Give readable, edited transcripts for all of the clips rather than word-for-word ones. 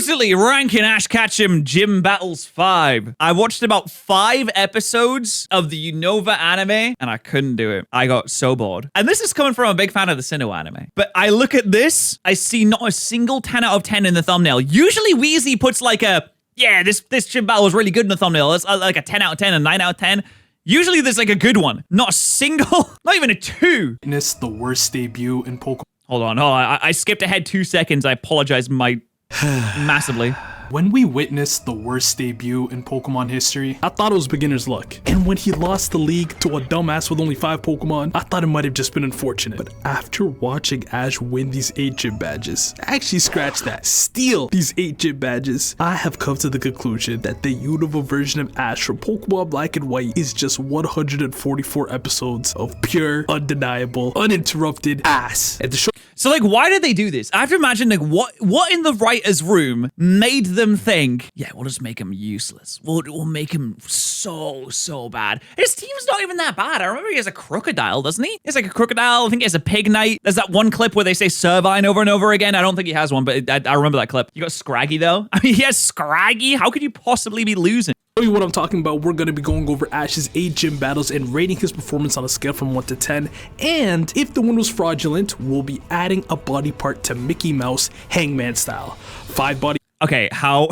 Exclusively ranking Ash Ketchum Gym Battles 5. I watched about 5 episodes of the Unova anime, and I couldn't do it. I got so bored. And this is coming from a big fan of the Sinnoh anime. But I look at this, I see not a single 10 out of 10 in the thumbnail. Usually Wheezy puts like a, yeah, this gym battle was really good in the thumbnail. It's like a 10 out of 10, a 9 out of 10. Usually there's like a good one. Not a single, not even a 2. Witnessed the worst debut in Pokemon. Hold on, I skipped ahead 2 seconds. I apologize massively. When we witnessed the worst debut in Pokemon history, I thought it was beginner's luck. And when he lost the league to a dumbass with only 5 Pokemon, I thought it might have just been unfortunate. But after watching Ash win these 8 gym badges, actually scratch that, steal these 8 gym badges, I have come to the conclusion that the Unova version of Ash from Pokemon Black and White is just 144 episodes of pure, undeniable, uninterrupted ass. And to show So like, why did they do this? I have to imagine like what in the writer's room made them think, yeah, we'll just make him useless. We'll make him so bad. His team's not even that bad. I remember he has a crocodile, doesn't he? He has like a crocodile. I think he has a pig knight. There's that one clip where they say Servine over and over again. I don't think he has one, but I remember that clip. You got Scraggy though. I mean, he has Scraggy. How could you possibly be losing? Show you what I'm talking about, we're going to be going over Ash's 8 gym battles and rating his performance on a scale from 1 to 10. And if the win was fraudulent, we'll be adding a body part to Mickey Mouse Hangman style. 5 body. Okay, how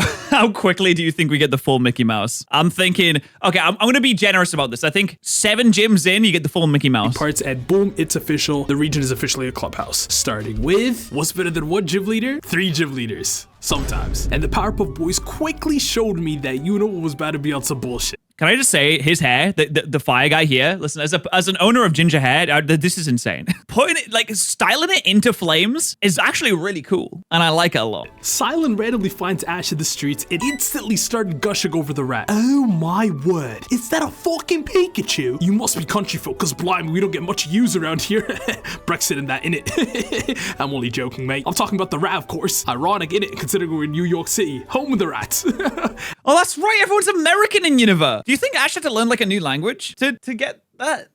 quickly do you think we get the full Mickey Mouse? I'm thinking, okay, I'm going to be generous about this. I think 7 gyms in, you get the full Mickey Mouse. Parts, and boom, it's official. The region is officially a clubhouse. Starting with, what's better than 1 gym leader? 3 gym leaders. Sometimes. And the Powerpuff Boys quickly showed me that Unova was about to be on some bullshit. Can I just say, his hair, the fire guy here, listen, as an owner of ginger hair, this is insane. Putting it, like, styling it into flames is actually really cool, and I like it a lot. Silent randomly finds Ash in the streets and instantly started gushing over the rat. Oh my word, is that a fucking Pikachu? You must be country folk, cause blimey, we don't get much use around here. Brexit and that, innit? I'm only joking, mate. I'm talking about the rat, of course. Ironic, innit, considering we're in New York City, home of the rats. Oh, that's right, everyone's American in Unova. Do you think Ash had to learn like a new language to get that?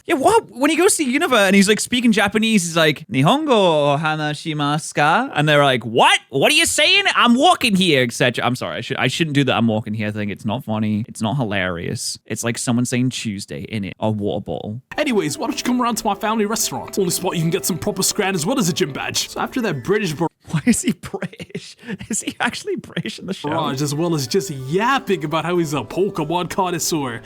Yeah, what? When he goes to Unova and he's like speaking Japanese, he's like, Nihongo hanashimasu ka? And they're like, what? What are you saying? I'm walking here, etc. I'm sorry, I shouldn't do that I'm walking here thing. It's not funny. It's not hilarious. It's like someone saying Tuesday in it, a water bottle. Anyways, why don't you come around to my family restaurant? Only spot you can get some proper scran as well as a gym badge. So after that British why is he British? Is he actually British in the show? Barrage, as well as just yapping about how he's a Pokemon connoisseur.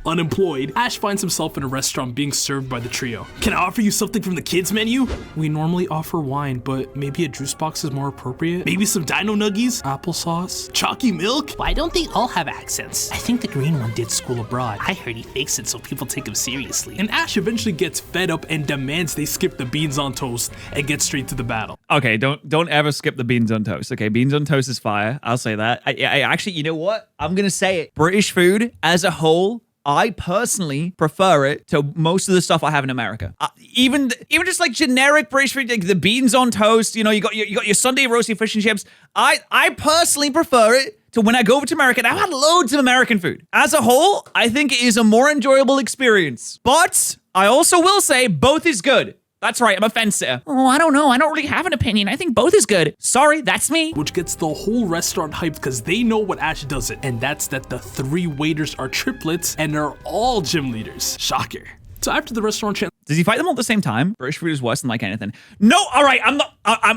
Unemployed, Ash finds himself in a restaurant being served by the trio. Can I offer you something from the kids menu? We normally offer wine, but maybe a juice box is more appropriate. Maybe some dino nuggies, applesauce, chalky milk. Why don't they all have accents? I think the green one did school abroad. I heard he fakes it so people take him seriously. And Ash eventually gets fed up and demands they skip the beans on toast and get straight to the battle. Okay, don't ever skip the beans on toast. Okay, beans on toast is fire. I'll say that. I actually, you know what? I'm gonna say it. British food as a whole, I personally prefer it to most of the stuff I have in America. Even just like generic British food, like the beans on toast. You know, you got your Sunday roasted fish and chips. I personally prefer it to when I go over to America. And I've had loads of American food. As a whole, I think it is a more enjoyable experience. But I also will say both is good. That's right, I'm a fence sitter. Oh, I don't know. I don't really have an opinion. I think both is good. Sorry, that's me. Which gets the whole restaurant hyped because they know what Ash doesn't. And that's that the 3 waiters are triplets and they're all gym leaders. Shocker. So after the restaurant channel. Does he fight them all at the same time? British food is worse than like anything. No, all right,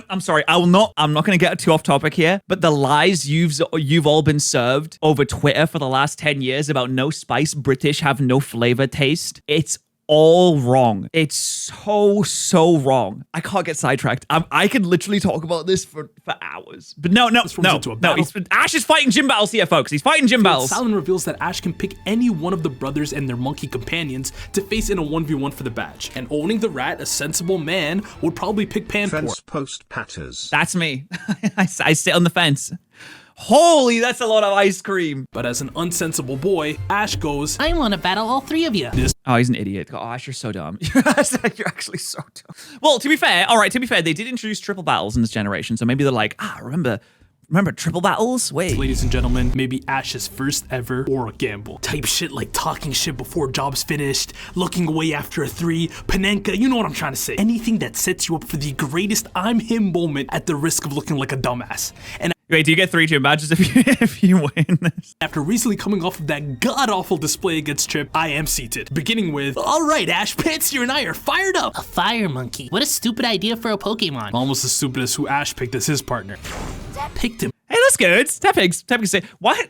I'm sorry. I'm not gonna get too off topic here, but the lies you've all been served over Twitter for the last 10 years about no spice, British have no flavor taste. It's all wrong. It's so wrong. I can't get sidetracked. I could literally talk about this for hours. But no. Ash is fighting gym battles here, folks. He's fighting gym battles. Silent reveals that Ash can pick any one of the brothers and their monkey companions to face in a 1v1 for the badge. And owning the rat, a sensible man, would probably pick Pan. Fence post Patterrz. That's me. I sit on the fence. Holy, that's a lot of ice cream. But as an unsensible boy, Ash goes, I want to battle all 3 of you. Oh, he's an idiot. Oh, Ash, you're so dumb. You're actually so dumb. Well, to be fair, they did introduce triple battles in this generation, so maybe they're like, remember triple battles? Wait. Ladies and gentlemen, maybe Ash's first ever aura gamble. Type shit like talking shit before job's finished, looking away after a 3, Panenka, you know what I'm trying to say. Anything that sets you up for the greatest I'm him moment at the risk of looking like a dumbass. And Wait, do you get 3 gym badges if you win this? After recently coming off of that god-awful display against Chip, I am seated. Beginning with, all right, Ash, Pansier and I are fired up. A fire monkey. What a stupid idea for a Pokemon. Almost as stupid as who Ash picked as his partner. Picked him. Hey, that's good. Tepig say, what?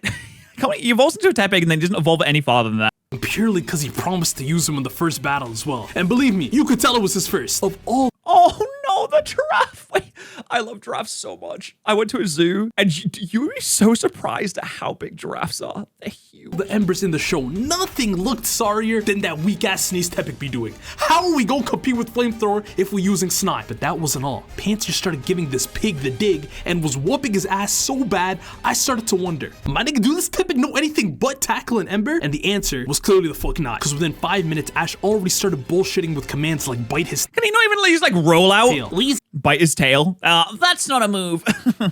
You evolved into a Tepig and then doesn't evolve any farther than that. Purely because he promised to use him in the first battle as well. And believe me, you could tell it was his first. Of all. Oh no, the giraffe. Wait, I love giraffes so much. I went to a zoo and you would be so surprised at how big giraffes are. They're huge. The embers in the show, nothing looked sorrier than that weak-ass Sneeze Tepig be doing. How are we gonna compete with Flamethrower if we're using Snipe? But that wasn't all. Pansier started giving this pig the dig and was whooping his ass so bad, I started to wonder, am I gonna do this Tepig know anything but tackle and Ember? And the answer was clearly the fuck not. Because within 5 minutes, Ash already started bullshitting with commands like bite his Can he not even use like roll out? tail. Bite his tail? That's not a move.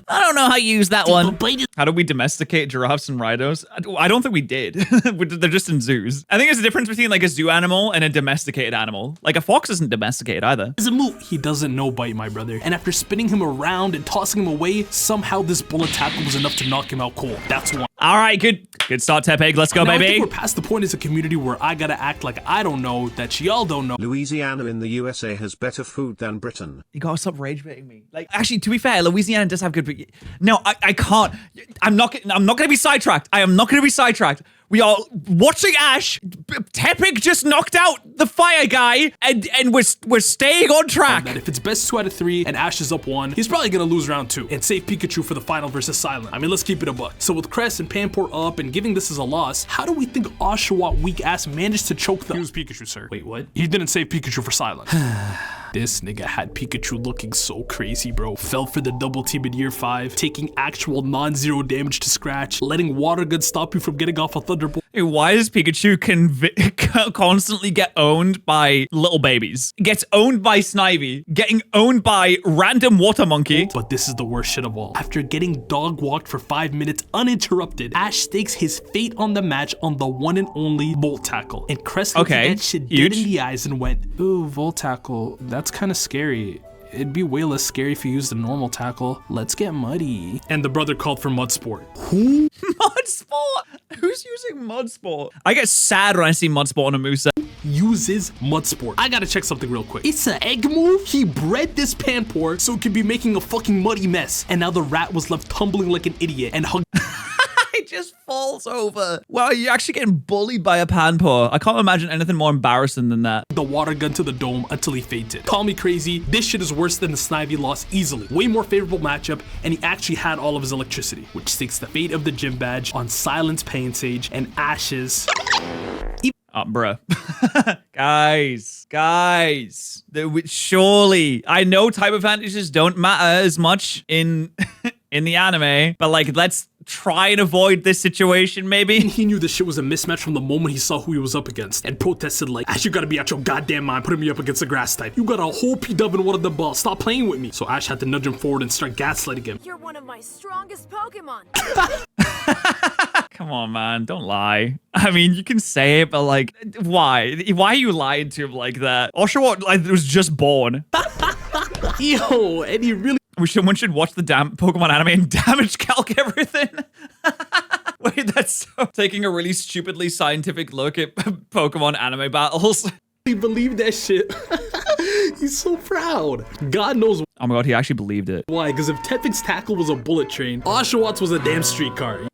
I don't know how you use that one. How do we domesticate giraffes and rhinos? I don't think we did. They're just in zoos. I think there's a difference between like a zoo animal and a domesticated animal. Like a fox isn't domesticated either. It's a move. He doesn't know bite, my brother. And after spinning him around and tossing him away, somehow this bullet tackle was enough to knock him out cold. That's one. All right, good start, Tepig. Let's go, now, baby. I think we're past the point as a community where I gotta act like I don't know that y'all don't know. Louisiana in the USA has better food than Britain. You gotta stop rage baiting me. Like, actually, to be fair, Louisiana does have good. No, I can't. I'm not gonna be sidetracked. I am not gonna be sidetracked. We are watching Ash. Tepig just knocked out the fire guy, and we're staying on track. That if it's best 2 out of 3 and Ash is up 1, he's probably gonna lose round 2 and save Pikachu for the final versus Silent. I mean, let's keep it a buck. So with Crest and Panpour up and giving this as a loss, how do we think Oshawott weak ass managed to choke the— Use Pikachu, sir. Wait, what? He didn't save Pikachu for Silent. This nigga had Pikachu looking so crazy, bro. Fell for the double team in year 5, taking actual non-zero damage to scratch, letting Water Gun stop you from getting off a Thunderbolt. Hey, why does Pikachu constantly get owned by little babies? Gets owned by Snivy, getting owned by random water monkey. But this is the worst shit of all. After getting dog walked for 5 minutes uninterrupted, Ash stakes his fate on the match on the one and only Volt Tackle. And Crest looked at that shit dead in the eyes and went, ooh, Volt Tackle, that's kind of scary. It'd be way less scary if you used a normal tackle. Let's get muddy. And the brother called for Mud Sport. Who? Mud Sport? Who's using Mud Sport? I get sad when I see Mud Sport on a moveset. Uses Mud Sport. I gotta check something real quick. It's an egg move? He bred this Panpour so it could be making a fucking muddy mess. And now the rat was left tumbling like an idiot and hugged. It just falls over. Wow, you're actually getting bullied by a Panpour. I can't imagine anything more embarrassing than that. The water gun to the dome until he fainted. Call me crazy, this shit is worse than the Snivy loss easily. Way more favorable matchup, and he actually had all of his electricity, which stakes the fate of the gym badge on Silence Painsage and Ashes. Bruh. Guys. Surely, I know type advantages don't matter as much in the anime, but like, let's try and avoid this situation, maybe. He knew this shit was a mismatch from the moment he saw who he was up against and protested like, Ash, you gotta be out your goddamn mind putting me up against a grass type. You got a whole P-dub in one of the balls. Stop playing with me. So Ash had to nudge him forward and start gaslighting him. You're one of my strongest Pokemon. Come on, man. Don't lie. I mean, you can say it, but like, why? Why are you lying to him like that? Oshawott was just born. Yo, and he really— Someone should watch the damn Pokemon anime and damage calc everything. Wait, that's so... Taking a really stupidly scientific look at Pokemon anime battles. He believed that shit. He's so proud. God knows oh my god, he actually believed it. why. Because if Tepig's tackle was a bullet train, Oshawott's was a damn streetcar.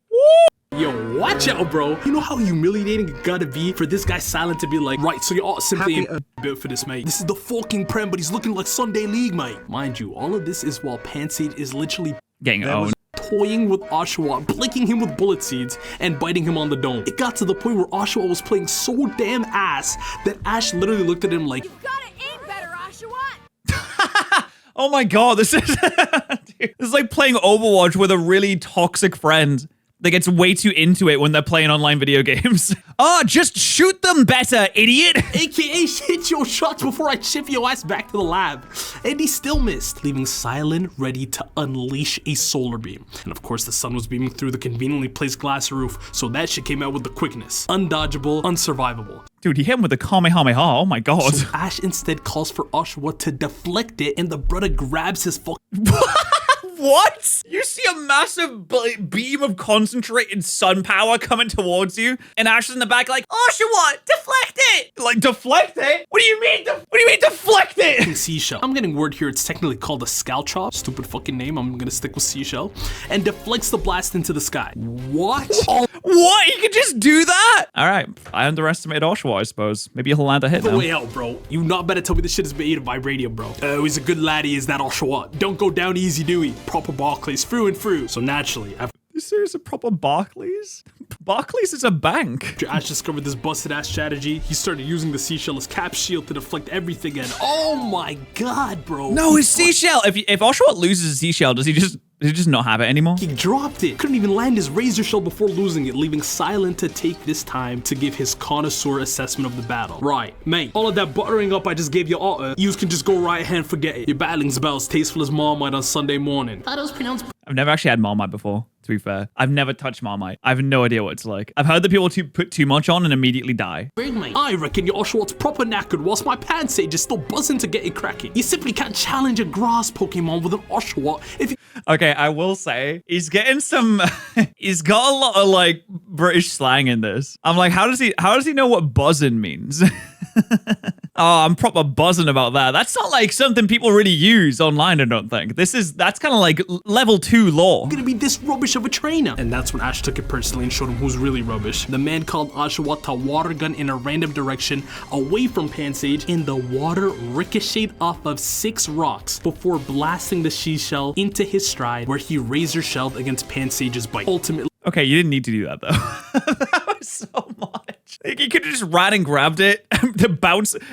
Yo, watch out, bro. You know how humiliating it gotta be for this guy Silent to be like, right, so you're all simply built for this, mate. This is the fucking Prem, but he's looking like Sunday League, mate. Mind you, all of this is while Pansage is literally Getting owned. toying with Oshawott, blinking him with bullet seeds, and biting him on the dome. It got to the point where Oshawott was playing so damn ass that Ash literally looked at him like, You've gotta aim better, Oshawott. Oh my god, this is... Dude, this is like playing Overwatch with a really toxic friend that gets way too into it when they're playing online video games. Just shoot them better, idiot! AKA hit your shots before I ship your ass back to the lab. And he still missed, leaving Silent ready to unleash a solar beam. And of course the sun was beaming through the conveniently placed glass roof, so that shit came out with the quickness. Undodgeable, unsurvivable. Dude, he hit him with a Kamehameha, oh my god. So Ash instead calls for Oshawott to deflect it, and the brother grabs his fucking... What? You see a massive beam of concentrated sun power coming towards you, and Ash is in the back like, Oshawott, deflect it! Like, deflect it? What do you mean? What do you mean deflect it? Seashell. I'm getting word here. It's technically called a Scalchop. Stupid fucking name. I'm gonna stick with Seashell. And deflects the blast into the sky. What? Oh, what? You can just do that? All right. I underestimated Oshawott, I suppose. Maybe he'll land a hit the now. way out, bro. You not better tell me this shit is made of vibranium, bro. He's a good laddie, is that Oshawott. Don't go down easy, Dewey. Proper Barclays through and through. So naturally, Is there a proper Barclays? Barclays is a bank. after Ash discovered this busted-ass strategy, he started using the Seashell as cap shield to deflect everything and oh my god, bro. No, his seashell. If Oshawott loses his seashell, does he just not have it anymore? He dropped it. Couldn't even land his razor shell before losing it, leaving Silent to take this time to give his connoisseur assessment of the battle. Right, mate, all of that buttering up I just gave you auto, you can just go right ahead and forget it. Your battling's about as tasteful as Marmite on Sunday morning. Thought it was pronounced. I've never actually had Marmite before, to be fair. I've never touched Marmite. I have no idea what it's like. I've heard that people put too much on and immediately die. Mate. I reckon your Oshawott's proper knackered whilst my Pansage is still buzzing to get it cracking. You simply can't challenge a grass Pokemon with an Oshawott if you Okay, I will say, he's getting some, he's got a lot of like British slang in this. I'm like, how does he know what buzzing means? Oh, I'm proper buzzing about that. That's not like something people really use online, I don't think. That's kind of like level 2 lore. gonna be this rubbish of a trainer. And that's when Ash took it personally and showed him who's really rubbish. The man called Oshawott to water gun in a random direction away from Pansage, and the water ricocheted off of 6 rocks before blasting the Seashell into his stride, where he razor shelled against Pansage's bite. Ultimately, Okay, you didn't need to do that though. That was so much. Like, you could have just ran and grabbed it,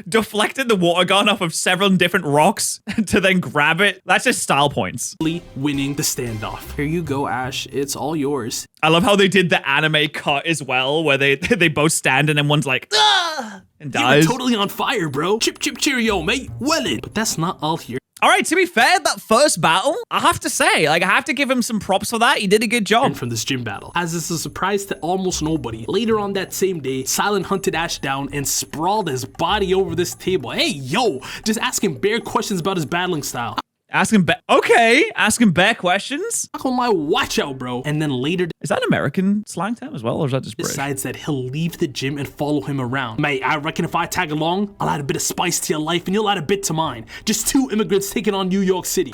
deflected the water gun off of several different rocks to then grab it. That's just style points. winning the standoff. Here you go, Ash. It's all yours. I love how they did the anime cut as well, where they both stand and then one's like, ah, and You were dies. totally on fire, bro. Chip, chip, cheerio, mate. Well in. But that's not all here. All right, to be fair, that first battle, I have to say, like, I have to give him some props for that. He did a good job. From this gym battle. As it's a surprise to almost nobody, later on that same day, Silent hunted Ash down and sprawled his body over this table. Hey, yo, just asking bare questions about his battling style. Asking bare questions. Not gonna lie, watch out, bro. And then later Is that an American slang term as well, or is that just British? decides that he'll leave the gym and follow him around. Mate, I reckon if I tag along, I'll add a bit of spice to your life and you'll add a bit to mine. Just 2 immigrants taking on New York City.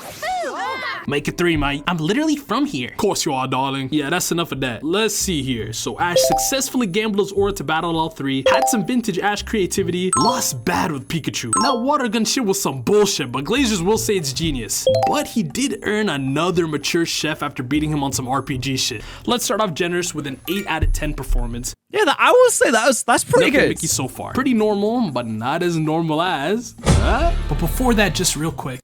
Make it 3, mate. I'm literally from here. Of course you are, darling. Yeah, that's enough of that. Let's see here. So Ash successfully gambled his aura to battle all 3, had some vintage Ash creativity, lost bad with Pikachu. And that water gun shit was some bullshit, but Glazers will say it's genius. But he did earn another mature chef after beating him on some RPG shit. Let's start off generous with an 8 out of 10 performance. Yeah, I will say that's pretty Nothing good. Mickey so far. Pretty normal, but not as normal as. But before that, just real quick.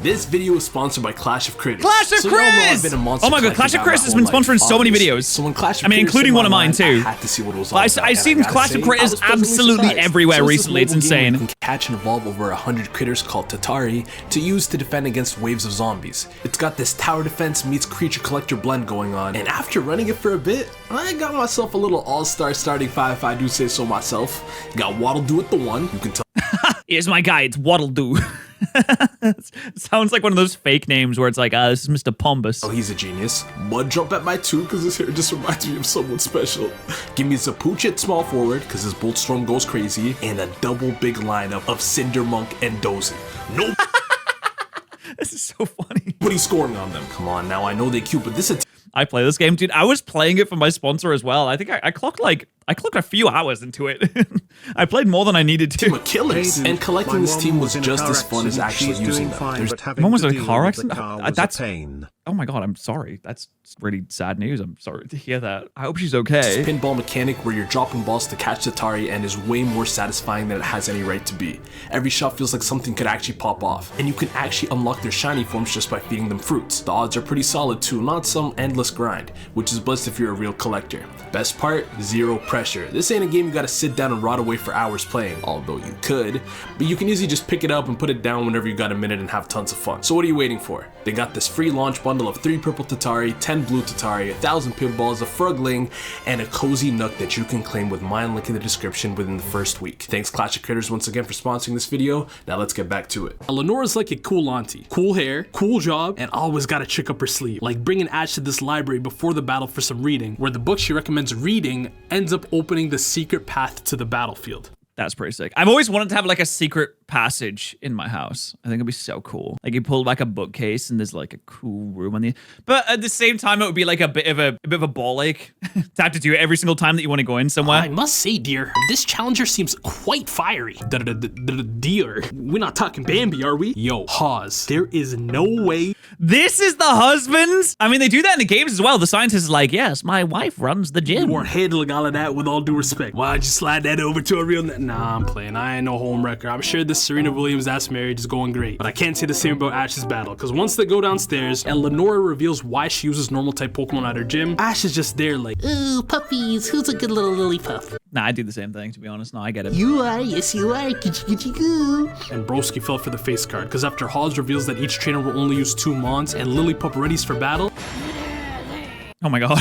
This video is sponsored by Clash of Critters. Clash of So y'all know I've Critters! been a monster Oh my god, collector Clash of down Critters my has been whole life, sponsoring so many obviously. videos. So when Clash of I mean, Critters including hit one of my mine mind, too. I had to see what it was all I've about. seen And I Clash gotta of Critters say, I was absolutely pleasantly surprised. everywhere So this recently. It's mobile game where insane. you can catch and evolve over 100 critters called Tatari to use to defend against waves of zombies. It's got this tower defense meets creature collector blend going on, and after running it for a bit, I got myself a little all-star starting 5 if I do say so myself. You got Waddle Doo at the 1. You can tell Here's my guy, it's Waddle Doo. Sounds like one of those fake names where it's like, this is Mr. Pombus. he's a genius. Mud Jump at my 2 because his hair just reminds me of someone special. Give me Zapooch at small forward because his Bolt Storm goes crazy, and a double big lineup of Cinder Monk and Dozy. Nope. This is so funny. Nobody's scoring on them. Come on, now I know they cute, but this is I play this game, dude. I was playing it for my sponsor as well. I think I clocked a few hours into it. I played more than I needed to. team of killers. Hey, And collecting my this team mom was in a just car as fun as accident. actually She's using doing them. fine, There's but having Mom was to in a deal car with the accident? car was That's- a pain. Oh my god, I'm sorry. That's really sad news. I'm sorry to hear that. I hope she's okay. pinball mechanic where you're dropping balls to catch Tatari and is way more satisfying than it has any right to be. Every shot feels like something could actually pop off, and you can actually unlock their shiny forms just by feeding them fruits. The odds are pretty solid too, not some endless grind, which is blessed if you're a real collector. Best part, 0 pressure. This ain't a game you gotta sit down and rot away for hours playing, although you could, but you can easily just pick it up and put it down whenever you got a minute and have tons of fun. So what are you waiting for? They got this free launch bundle of 3 purple Tatari, 10 blue Tatari, 1,000 pinballs, a frugling, and a cozy nook that you can claim with my link in the description within the first week. Thanks Clash of Critters once again for sponsoring this video. Now let's get back to it. Lenora's like a cool auntie. Cool hair, cool job, and always got a trick up her sleeve. Like bringing Ash to this library before the battle for some reading, where the book she recommends reading ends up opening the secret path to the battlefield. That's pretty sick. I've always wanted to have like a secret passage in my house. I think it'd be so cool. Like you pull back a bookcase and there's like a cool room on the, but at the same time it would be like a bit of a ball ache to have to do it every single time that you want to go in somewhere. I must say, dear, this challenger seems quite fiery. Dear, we're not talking Bambi, are we? Yo, Hawes, there is no way. This is the husbands? I mean, they do that in the games as well. The scientist is like, yes, my wife runs the gym. You weren't handling all of that with all due respect. Why'd you slide that over to a real... Nah, I'm playing. I ain't no home wrecker. I'm sure this Serena Williams-ass marriage is going great. But I can't say the same about Ash's battle, because once they go downstairs and Lenora reveals why she uses normal type Pokemon at her gym, Ash is just there like, Ooh, puppies, who's a good little lily puff? Nah, I do the same thing, to be honest. No, I get it. You are, yes you are, goo. and Broski fell for the face card, because after Hawes reveals that each trainer will only use 2 Mons and Lillipup readies for battle, Oh my god.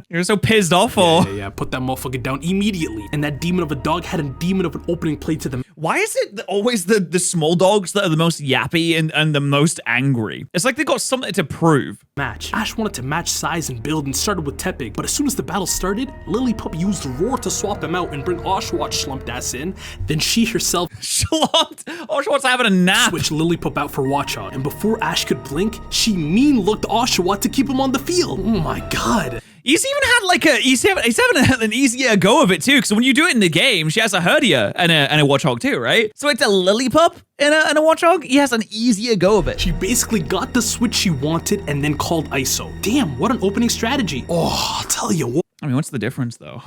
You're so pissed off for. yeah, put that motherfucker down immediately. And that demon of a dog had a demon of an opening play to them. Why is it always the small dogs that are the most yappy and the most angry? It's like they got something to prove. Match. Ash wanted to match size and build and started with Tepig, but as soon as the battle started, Lillipup used Roar to swap him out and bring Oshawott slumped ass in. Then she herself Slumped? Oshawott's having a nap. switched Lillipup out for Watchog, and before Ash could blink, she mean looked Oshawott to keep him on the field. Oh my god. He's even had like he's having an easier go of it too, because when you do it in the game, she has a Herdia and a Watchog too, right? So it's a Lillipup and a Watchog. He has an easier go of it. She basically got the switch she wanted and then called ISO. Damn, what an opening strategy. Oh, I'll tell you what. I mean, what's the difference though?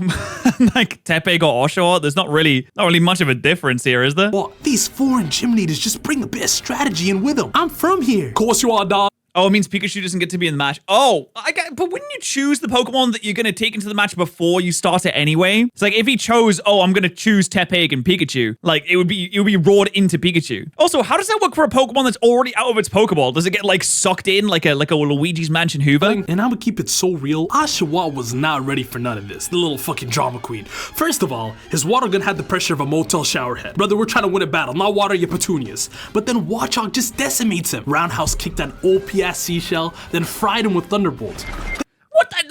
Like Tepig or Oshawott, there's not really much of a difference here, is there? Well, these foreign gym leaders just bring the best strategy in with them. I'm from here. Of course you are, dog. Oh, it means Pikachu doesn't get to be in the match. Oh, but wouldn't you choose the Pokemon that you're going to take into the match before you start it anyway? It's like if he chose, oh, I'm going to choose Tepig and Pikachu, like it would be roared into Pikachu. Also, how does that work for a Pokemon that's already out of its Pokeball? Does it get like sucked in like a Luigi's Mansion Hoover? And I'm gonna keep it so real, Oshawott was not ready for none of this, the little fucking drama queen. First of all, his water gun had the pressure of a motel shower head. Brother, we're trying to win a battle, not water your petunias. But then Watchog just decimates him. Roundhouse kicked that OP-ass seashell, then fried him with Thunderbolt.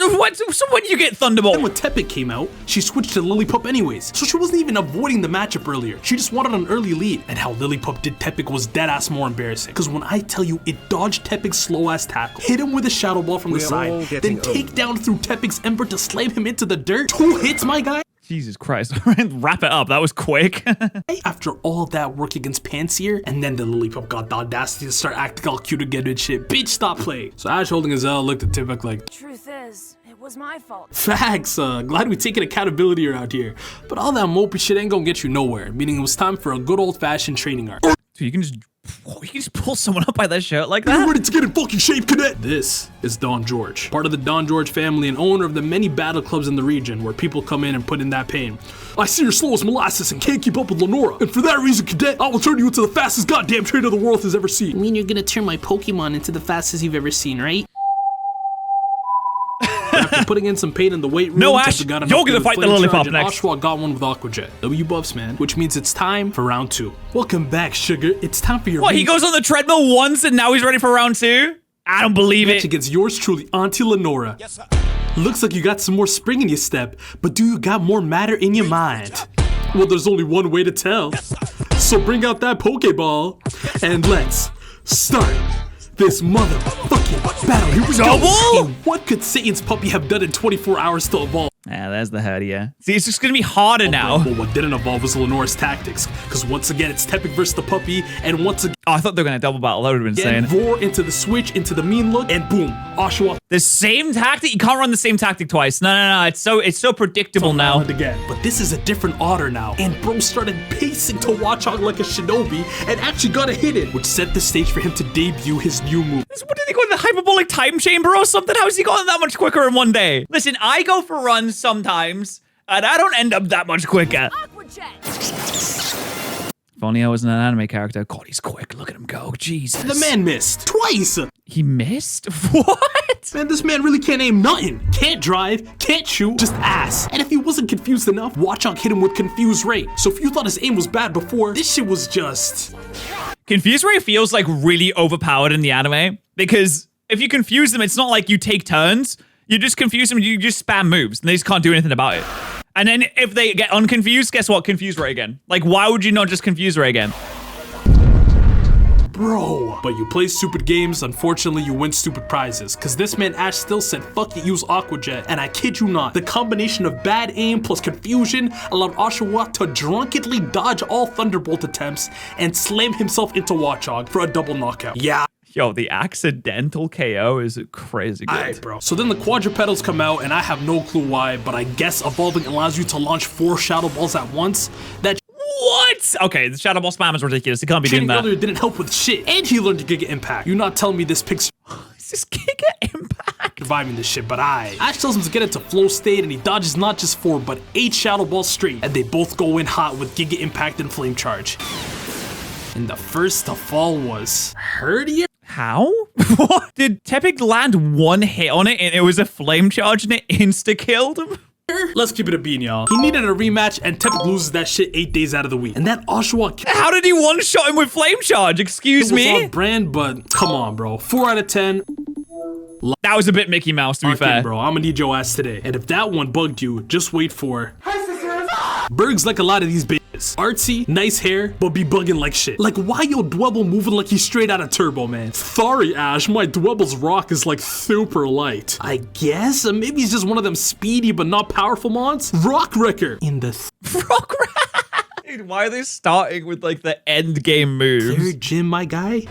What? So when you get Thunderbolt? Then when Tepig came out, she switched to Lillipup anyways, so she wasn't even avoiding the matchup earlier. She just wanted an early lead. And how Lillipup did Tepig was dead-ass more embarrassing. Because when I tell you it dodged Tepig's slow-ass tackle, hit him with a Shadow Ball from the side, then take down through Tepig's Ember to slam him into the dirt. 2 hits, my guy. Jesus Christ. Wrap it up. That was quick. After all that work against Pansear, and then the Lillipup got the audacity to start acting all cute again and shit. Bitch, stop playing. So Ash holding his L looked at Tepig like, Truth is, it was my fault. facts, glad we taking accountability around here. But all that mopey shit ain't gonna get you nowhere, meaning it was time for a good old-fashioned training arc. So you can just pull someone up by that shirt like Are you that? ready to get in fucking shape, cadet? This is Don George, part of the Don George family and owner of the many battle clubs in the region where people come in and put in that pain. I see you're slow as molasses and can't keep up with Lenora, and for that reason, cadet, I will turn you into the fastest goddamn trainer the world has ever I seen. mean, you're gonna turn my Pokemon into the fastest you've ever seen, right? After putting in some pain in the weight room, No, Ash, Tepig got an you're upgrade gonna with fight the Flame Lillipup Charge, and next. Oshawott got one with Aqua Jet. W buffs, man, which means it's time for round 2. Welcome back, Sugar. It's time for your What, he goes on the treadmill once and now he's ready for round 2? I don't believe match it. against yours truly, Auntie Lenora. Yes, sir. Looks like you got some more spring in your step, but do you got more matter in your mind? Well, there's only one way to tell. So bring out that Pokeball, and let's start this motherfucking battle. Here we go. Double? And what could Satan's puppy have done in 24 hours to evolve? Yeah, there's the Herdia. See, it's just gonna be harder now. But what didn't evolve was Lenora's tactics, because once again, it's Tepig versus the puppy, and once again, Oh, I thought they were gonna double battle. That would have been insane. Roar into the switch, into the mean look, and boom, Oshawott The same tactic? You can't run the same tactic twice. No. It's so predictable now. round again. But this is a different order now, and bro started pacing to Watchog like a shinobi, and actually got a hit in, which set the stage for him to debut his new move. What did he go in the hyperbolic time chamber or something? How has he gotten that much quicker in one day? Listen, I go for runs sometimes. And I don't end up that much quicker. Aqua jet. If only I wasn't an anime character. God, he's quick. Look at him go. Jesus. The man missed twice. He missed? What? Man, this man really can't aim nothing. Can't drive, can't shoot, just ass. And if he wasn't confused enough, Watchog hit him with Confuse Ray. So if you thought his aim was bad before, this shit was just... Confuse Ray feels like really overpowered in the anime because if you confuse them, it's not like you take turns. You just confuse them and you just spam moves and they just can't do anything about it. And then if they get unconfused, guess what? Confuse Ray again. Like, why would you not just confuse Ray again? Bro. But you play stupid games, unfortunately you win stupid prizes. Cause this man Ash still said fuck it, use Aqua Jet. And I kid you not, the combination of bad aim plus confusion allowed Oshawa to drunkenly dodge all Thunderbolt attempts and slam himself into Watchog for a double knockout. Yeah. Yo, the accidental KO is crazy good. Alright, bro. So then the quadrupedals come out, and I have no clue why, but I guess evolving allows you to launch 4 Shadow Balls at once. That What? Okay, the Shadow Ball spam is ridiculous. He can't be doing training that. earlier didn't help with shit, and he learned to Giga Impact. You're not telling me this picks Is this Giga Impact? surviving this shit, but Ash tells him to get into flow state, and he dodges not just 4, but 8 Shadow Balls straight, and they both go in hot with Giga Impact and Flame Charge. And the first to fall was Herdier. How? What? Did Tepig land one hit on it and it was a flame charge and it insta-killed him? Let's keep it a bean, y'all. He needed a rematch, and Tepig loses that shit 8 days out of the week. And that Oshawa How did he one-shot him with flame charge? Excuse was me? on brand, but come on, bro. 4 out of 10. That was a bit Mickey Mouse, to be Okay, fair. bro, I'm gonna need your ass today. And if that one bugged you, just wait for... Berg's like a lot of these bitches. Artsy, nice hair, but be bugging like shit. Like, why your Dwebble moving like he's straight out of Turbo, man? Sorry, Ash, my Dwebble's rock is like super light. I guess? Maybe he's just one of them speedy but not powerful mons? Rock Wrecker. In the Rock Dude, why are they starting with like the end game moves? third gym, my guy?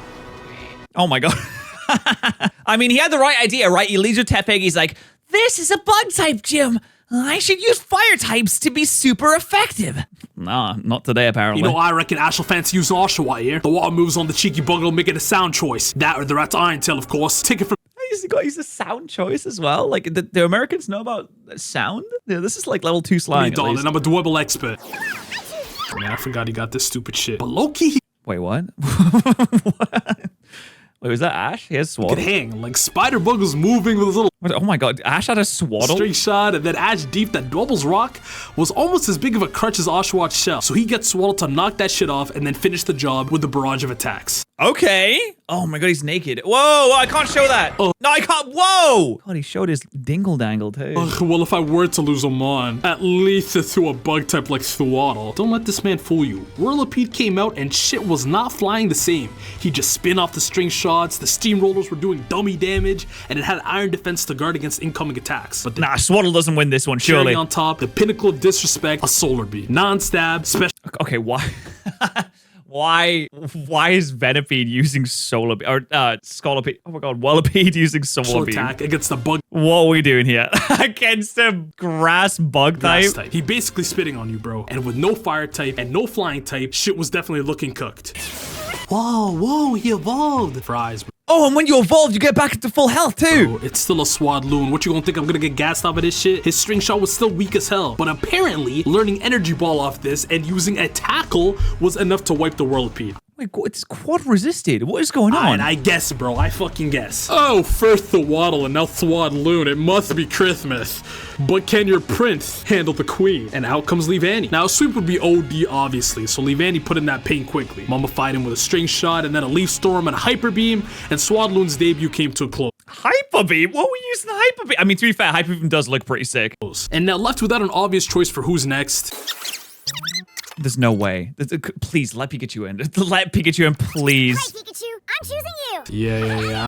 Oh my god. I mean, he had the right idea, right? He leads with Tepig. He's like, this is a bug type gym. I should use fire types to be super effective. Nah, not today, apparently. You know, I reckon Ash will fancy using Oshawa here. The water moves on the cheeky bug will make it a sound choice. That or the Rat's Iron Tail, of course. Take it from... He's a sound choice as well. Like, the Americans know about sound? Yeah, this is like level 2 slang, at darling, least. I'm a Dwebble expert. Man, I forgot he got this stupid shit. But low-key, Wait, what? What? Wait, was that Ash? He has could Swaddle? hang. Like, Spider-Bug was moving with his little What? Oh my god, Ash had a Swaddle? straight shot, and then Ash Deep, that Dwebble's rock, was almost as big of a crutch as Oshawat's shell. So he gets Swaddle to knock that shit off and then finish the job with the barrage of attacks. Okay. Oh my god, he's naked. Whoa, I can't show that. Oh. No, I can't. Whoa. God, he showed his dingle dangle too. Ugh, well, if I were to lose him on, at least to a bug type like Swaddle. Don't let this man fool you. Whirlipede came out and shit was not flying the same. He just spin off the string shots, the steamrollers were doing dummy damage, and it had iron defense to guard against incoming attacks. But the Nah, Swaddle doesn't win this one, cherry surely. on top, the pinnacle of disrespect, a solar beam. Non-stab, special Okay, why? Why is Venipede using Solar Beam? Or, Scolipede. Oh my god, Whirlipede using Solar Beam. attack against the bug What are we doing here? Against a grass bug grass type? type. He basically spitting on you, bro. And with no fire type and no flying type, shit was definitely looking cooked. Whoa, he evolved. Fries, bro. Oh, and when you evolve, you get back into full health too. It's still a Swadloon. What you gonna think I'm gonna get gassed off of this shit? His string shot was still weak as hell. But apparently, learning Energy Ball off this and using a tackle was enough to wipe the Whirlipede. My god, it's quad resisted. What is going on? And I guess, bro. I fucking guess. Oh, first the Waddle and now Swadloon. It must be Christmas. But can your prince handle the queen? And out comes Leavanny. Now, a sweep would be OD, obviously, so Leavanny put in that pain quickly. Mummified him with a string shot and then a Leaf Storm and a Hyper Beam, and Swadloon's debut came to a close. Hyper Beam? What were we using the Hyper Beam? I mean, to be fair, Hyper Beam does look pretty sick. And now left without an obvious choice for who's next. There's no way. Please, let Pikachu in. Let Pikachu in, please. Hi, Pikachu. I'm choosing you. Yeah.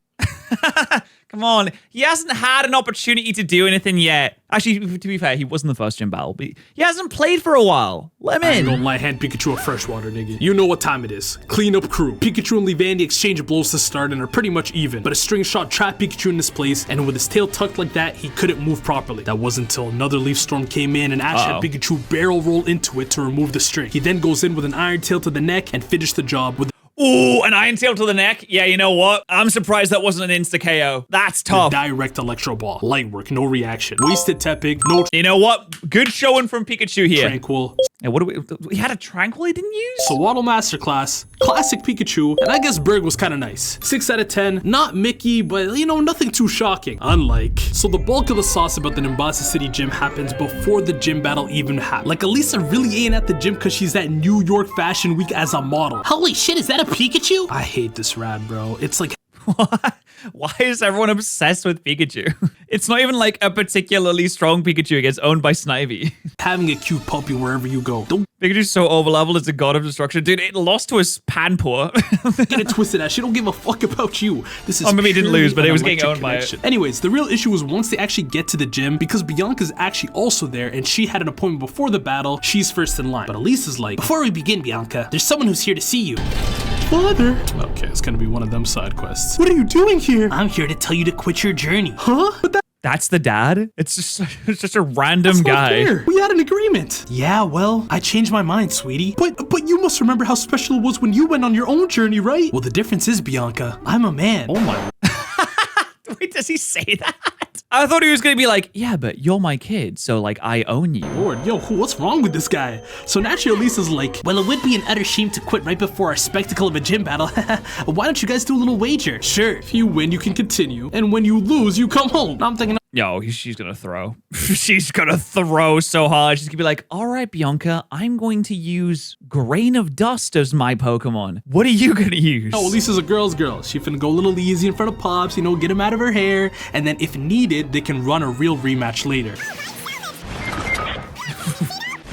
Come on. He hasn't had an opportunity to do anything yet. Actually, to be fair, he wasn't the first gym battle, but he hasn't played for a while. Let him I ain't in. gonna lie, hand Pikachu a freshwater, nigga. You know what time it is. Clean up crew. Pikachu and Leavanny exchange blows to start and are pretty much even. But a string shot trapped Pikachu in this place, and with his tail tucked like that, he couldn't move properly. That wasn't until another Leaf Storm came in and Ash had Pikachu barrel roll into it to remove the string. He then goes in with an Iron Tail to the neck and finished the job with Ooh, an Iron Tail to the neck. Yeah, you know what? I'm surprised that wasn't an insta-KO. That's tough. Direct Electro Ball. Light work, no reaction. Wasted Tepig, no... You know what? Good showing from Pikachu here. Tranquil. And what do we had a Tranquil he didn't use? So Waddle Masterclass, classic Pikachu, and I guess Berg was kind of nice. 6 out of 10, not Mickey, but you know, nothing too shocking. Unlike. So the bulk of the sauce about the Nimbasa City Gym happens before the gym battle even happens. Like Elisa really ain't at the gym because she's at New York Fashion Week as a model. Holy shit, is that a Pikachu? I hate this rad, bro. It's like... Why is everyone obsessed with Pikachu? It's not even like a particularly strong Pikachu. It gets owned by Snivy. Having a cute puppy wherever you go. Don't Pikachu's so overleveled, it's a god of destruction. Dude, it lost to a Panpour. get it twisted, Ash. She don't give a fuck about you. This is maybe it didn't lose, but it was getting owned connection. by it. Anyways, the real issue is once they actually get to the gym, because Bianca's actually also there, and she had an appointment before the battle, she's first in line. But Elisa's like, Before we begin, Bianca, there's someone who's here to see you. Father. Okay, it's gonna be one of them side quests. What are you doing here? I'm here to tell you to quit your journey. Huh? But That's the dad? It's just a random that's not guy. fair. We had an agreement. Yeah, well, I changed my mind, sweetie. But you must remember how special it was when you went on your own journey, right? Well, the difference is, Bianca, I'm a man. Oh my. Wait, does he say that? I thought he was gonna be like, yeah, but you're my kid, so like I own you. Lord, yo, what's wrong with this guy? So naturally, Elisa's like, Well, it would be an utter shame to quit right before our spectacle of a gym battle. Why don't you guys do a little wager? sure, if you win, you can continue. And when you lose, you come home. I'm thinking, Yo, she's gonna throw. She's gonna throw so hard. She's gonna be like, all right, Bianca, I'm going to use Grain of Dust as my Pokemon. What are you gonna use? oh, Elisa's a girl's girl. She finna go a little easy in front of Pops, you know, get him out of her hair. And then if needed, they can run a real rematch later.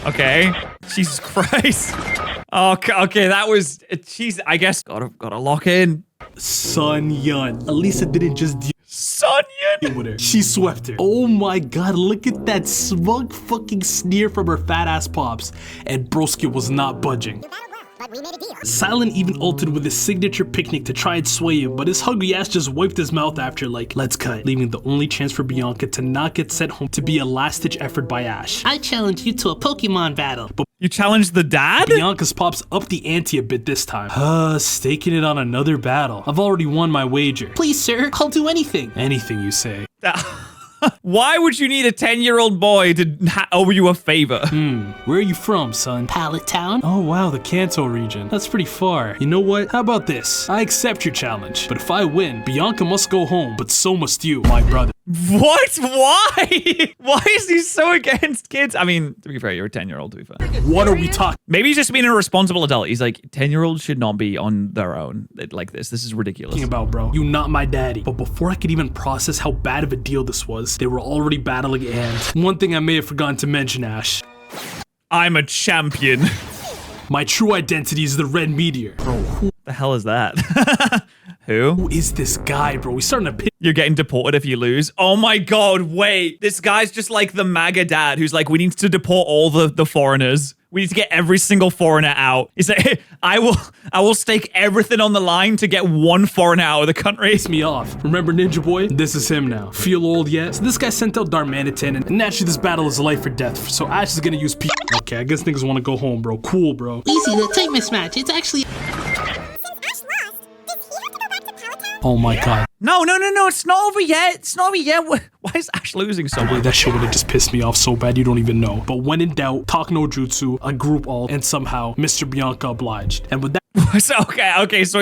Okay. Jesus Christ. Okay, that was, she's, I guess, gotta lock in. Sun Yun. Elisa didn't just deal Sonyan. with her. She swept her. Oh my god, look at that smug fucking sneer from her fat ass Pops. And Broski was not budging. But we made a deal. Silent even altered with his signature picnic to try and sway him, but his hungry ass just wiped his mouth after like, let's cut, leaving the only chance for Bianca to not get sent home to be a last-ditch effort by Ash. I challenge you to a Pokemon battle. But You challenged the dad? Bianca's Pops upped the ante a bit this time. Staking it on another battle. I've already won my wager. Please, sir, I'll do anything. Anything you say. Why would you need a 10-year-old boy to owe you a favor? Where are you from, son? Pallet Town? Oh wow, the Kanto region. That's pretty far. You know what? How about this? I accept your challenge, but if I win, Bianca must go home, but so must you, my brother. What? Why? Why is he so against kids? I mean, to be fair, you're a 10-year-old, to be fair. What are we talking Maybe he's just being a responsible adult. He's like, 10-year-olds should not be on their own like this. This is ridiculous. about, bro? You not my daddy. But before I could even process how bad of a deal this was, they were already battling, and one thing I may have forgotten to mention, Ash. I'm a champion. My true identity is the Red Meteor. Bro, who The hell is that? Who? is this guy, bro? He's starting to piss. You're getting deported if you lose. Oh my god, wait. This guy's just like the MAGA dad who's like, we need to deport all the foreigners. We need to get every single foreigner out. He's like, I will stake everything on the line to get one foreigner out of the country. Piss me off. Remember Ninja Boy? This is him now. Feel old yet? So this guy sent out Darmanitan, and naturally this battle is life or death. So Ash is gonna use P. Okay, I guess niggas wanna go home, bro. Cool, bro. Easy, the type mismatch. It's actually... Since Ash lost, does he have to go back to Pallet Town? Oh my god. No, it's not over yet. It's not over yet. Why is Ash losing so Boy, much? that shit would have just pissed me off so bad you don't even know. But when in doubt, talk no jutsu, a group alt, and somehow Mr. Bianca obliged. And with that, So, okay, so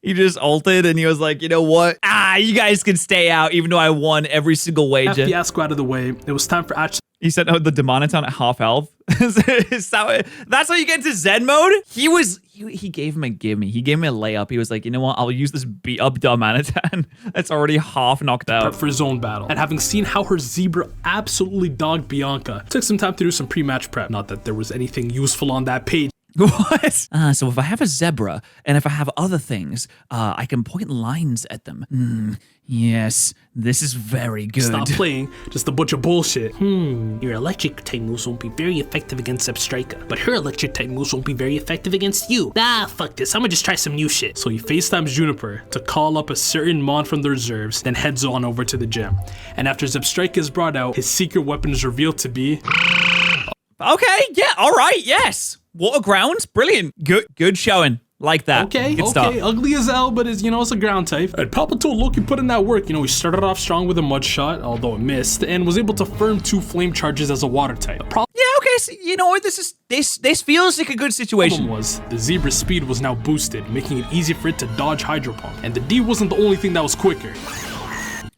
he just ulted and he was like, you know what? You guys can stay out even though I won every single wager. fiasco out of the way, it was time for Ash. He sent out the Demoniton at half health. That's how you get into Zen mode? He gave him a gimme. He gave me a layup. He was like, you know what? I'll use this beat up Demoniton that's already half knocked out. For his own battle. And having seen how her zebra absolutely dogged Bianca, took some time to do some pre-match prep. Not that there was anything useful on that page. What? So if I have a zebra and if I have other things, I can point lines at them. Yes, this is very good. Stop playing, just a bunch of bullshit. Your electric type moves won't be very effective against Substrika, but her electric type moves won't be very effective against you. Fuck this. I'm gonna just try some new shit. So he FaceTimes Juniper to call up a certain Mon from the reserves, then heads on over to the gym. And after Substrika is brought out, his secret weapon is revealed to be... Okay, yeah, all right, yes. Water grounds, brilliant. Good showing. Like that. Okay, Good stuff. ugly as hell, but it's, you know, it's a ground type. And Palpitoad Loki put in that work. You know, he started off strong with a mud shot, although it missed, and was able to firm 2 flame charges as a water type. The problem Yeah, okay, so you know what? This feels like a good situation. was the Zebra's speed was now boosted, making it easy for it to dodge Hydro Pump. And the D wasn't the only thing that was quicker.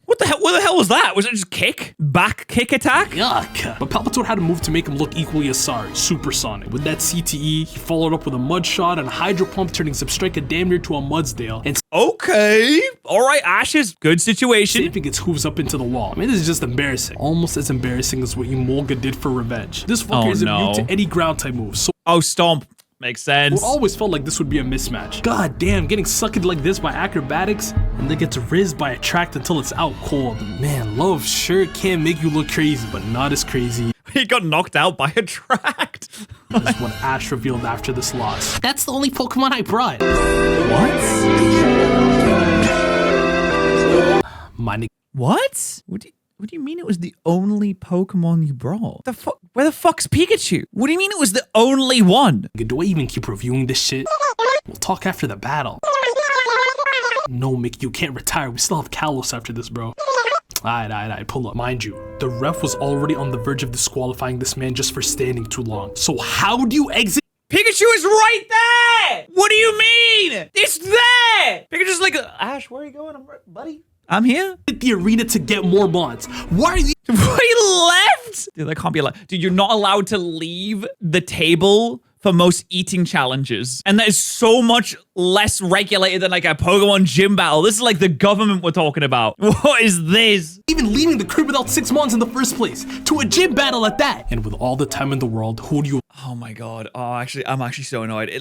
What the hell was that? Was it just kick? Back kick attack? Yuck. But Palpitoad had a move to make him look equally as sorry, Supersonic. With that CTE, he followed up with a mud shot and a Hydro Pump, turning Substrika damn near to a Mudsdale, and Okay. All right, Ashes. Good situation. saving its hooves up into the wall. I mean, this is just embarrassing. Almost as embarrassing as what Emolga did for revenge. This fucker is immune to any ground type move, so Oh, Stomp. Makes sense. it always felt like this would be a mismatch. God damn, getting sucked like this by acrobatics and then gets rizzed by Attract until it's out cold. Man, love sure can make you look crazy, but not as crazy He got knocked out by Attract. as what Ash revealed after this loss. That's the only Pokemon I brought. My nigga. What? What do you mean it was the only Pokemon you brought? The fuck? Where the fuck's Pikachu? What do you mean it was the only one? Do I even keep reviewing this shit? We'll talk after the battle. No, Mickey, you can't retire. We still have Kalos after this, bro. Alright, pull up. Mind you, the ref was already on the verge of disqualifying this man just for standing too long. So how do you exit? Pikachu is right there! What do you mean? It's there! Pikachu's like, Ash, where are you going? Buddy? I'm here. The arena to get more mods. Why are you? We left? Dude, that can't be allowed. Dude, you're not allowed to leave the table for most eating challenges. And that is so much less regulated than like a Pokemon gym battle. This is like the government we're talking about. What is this? Even leaving the crib without 6 mons in the first place to a gym battle at that. And with all the time in the world, who do you? Oh my god. Oh, actually, I'm actually so annoyed.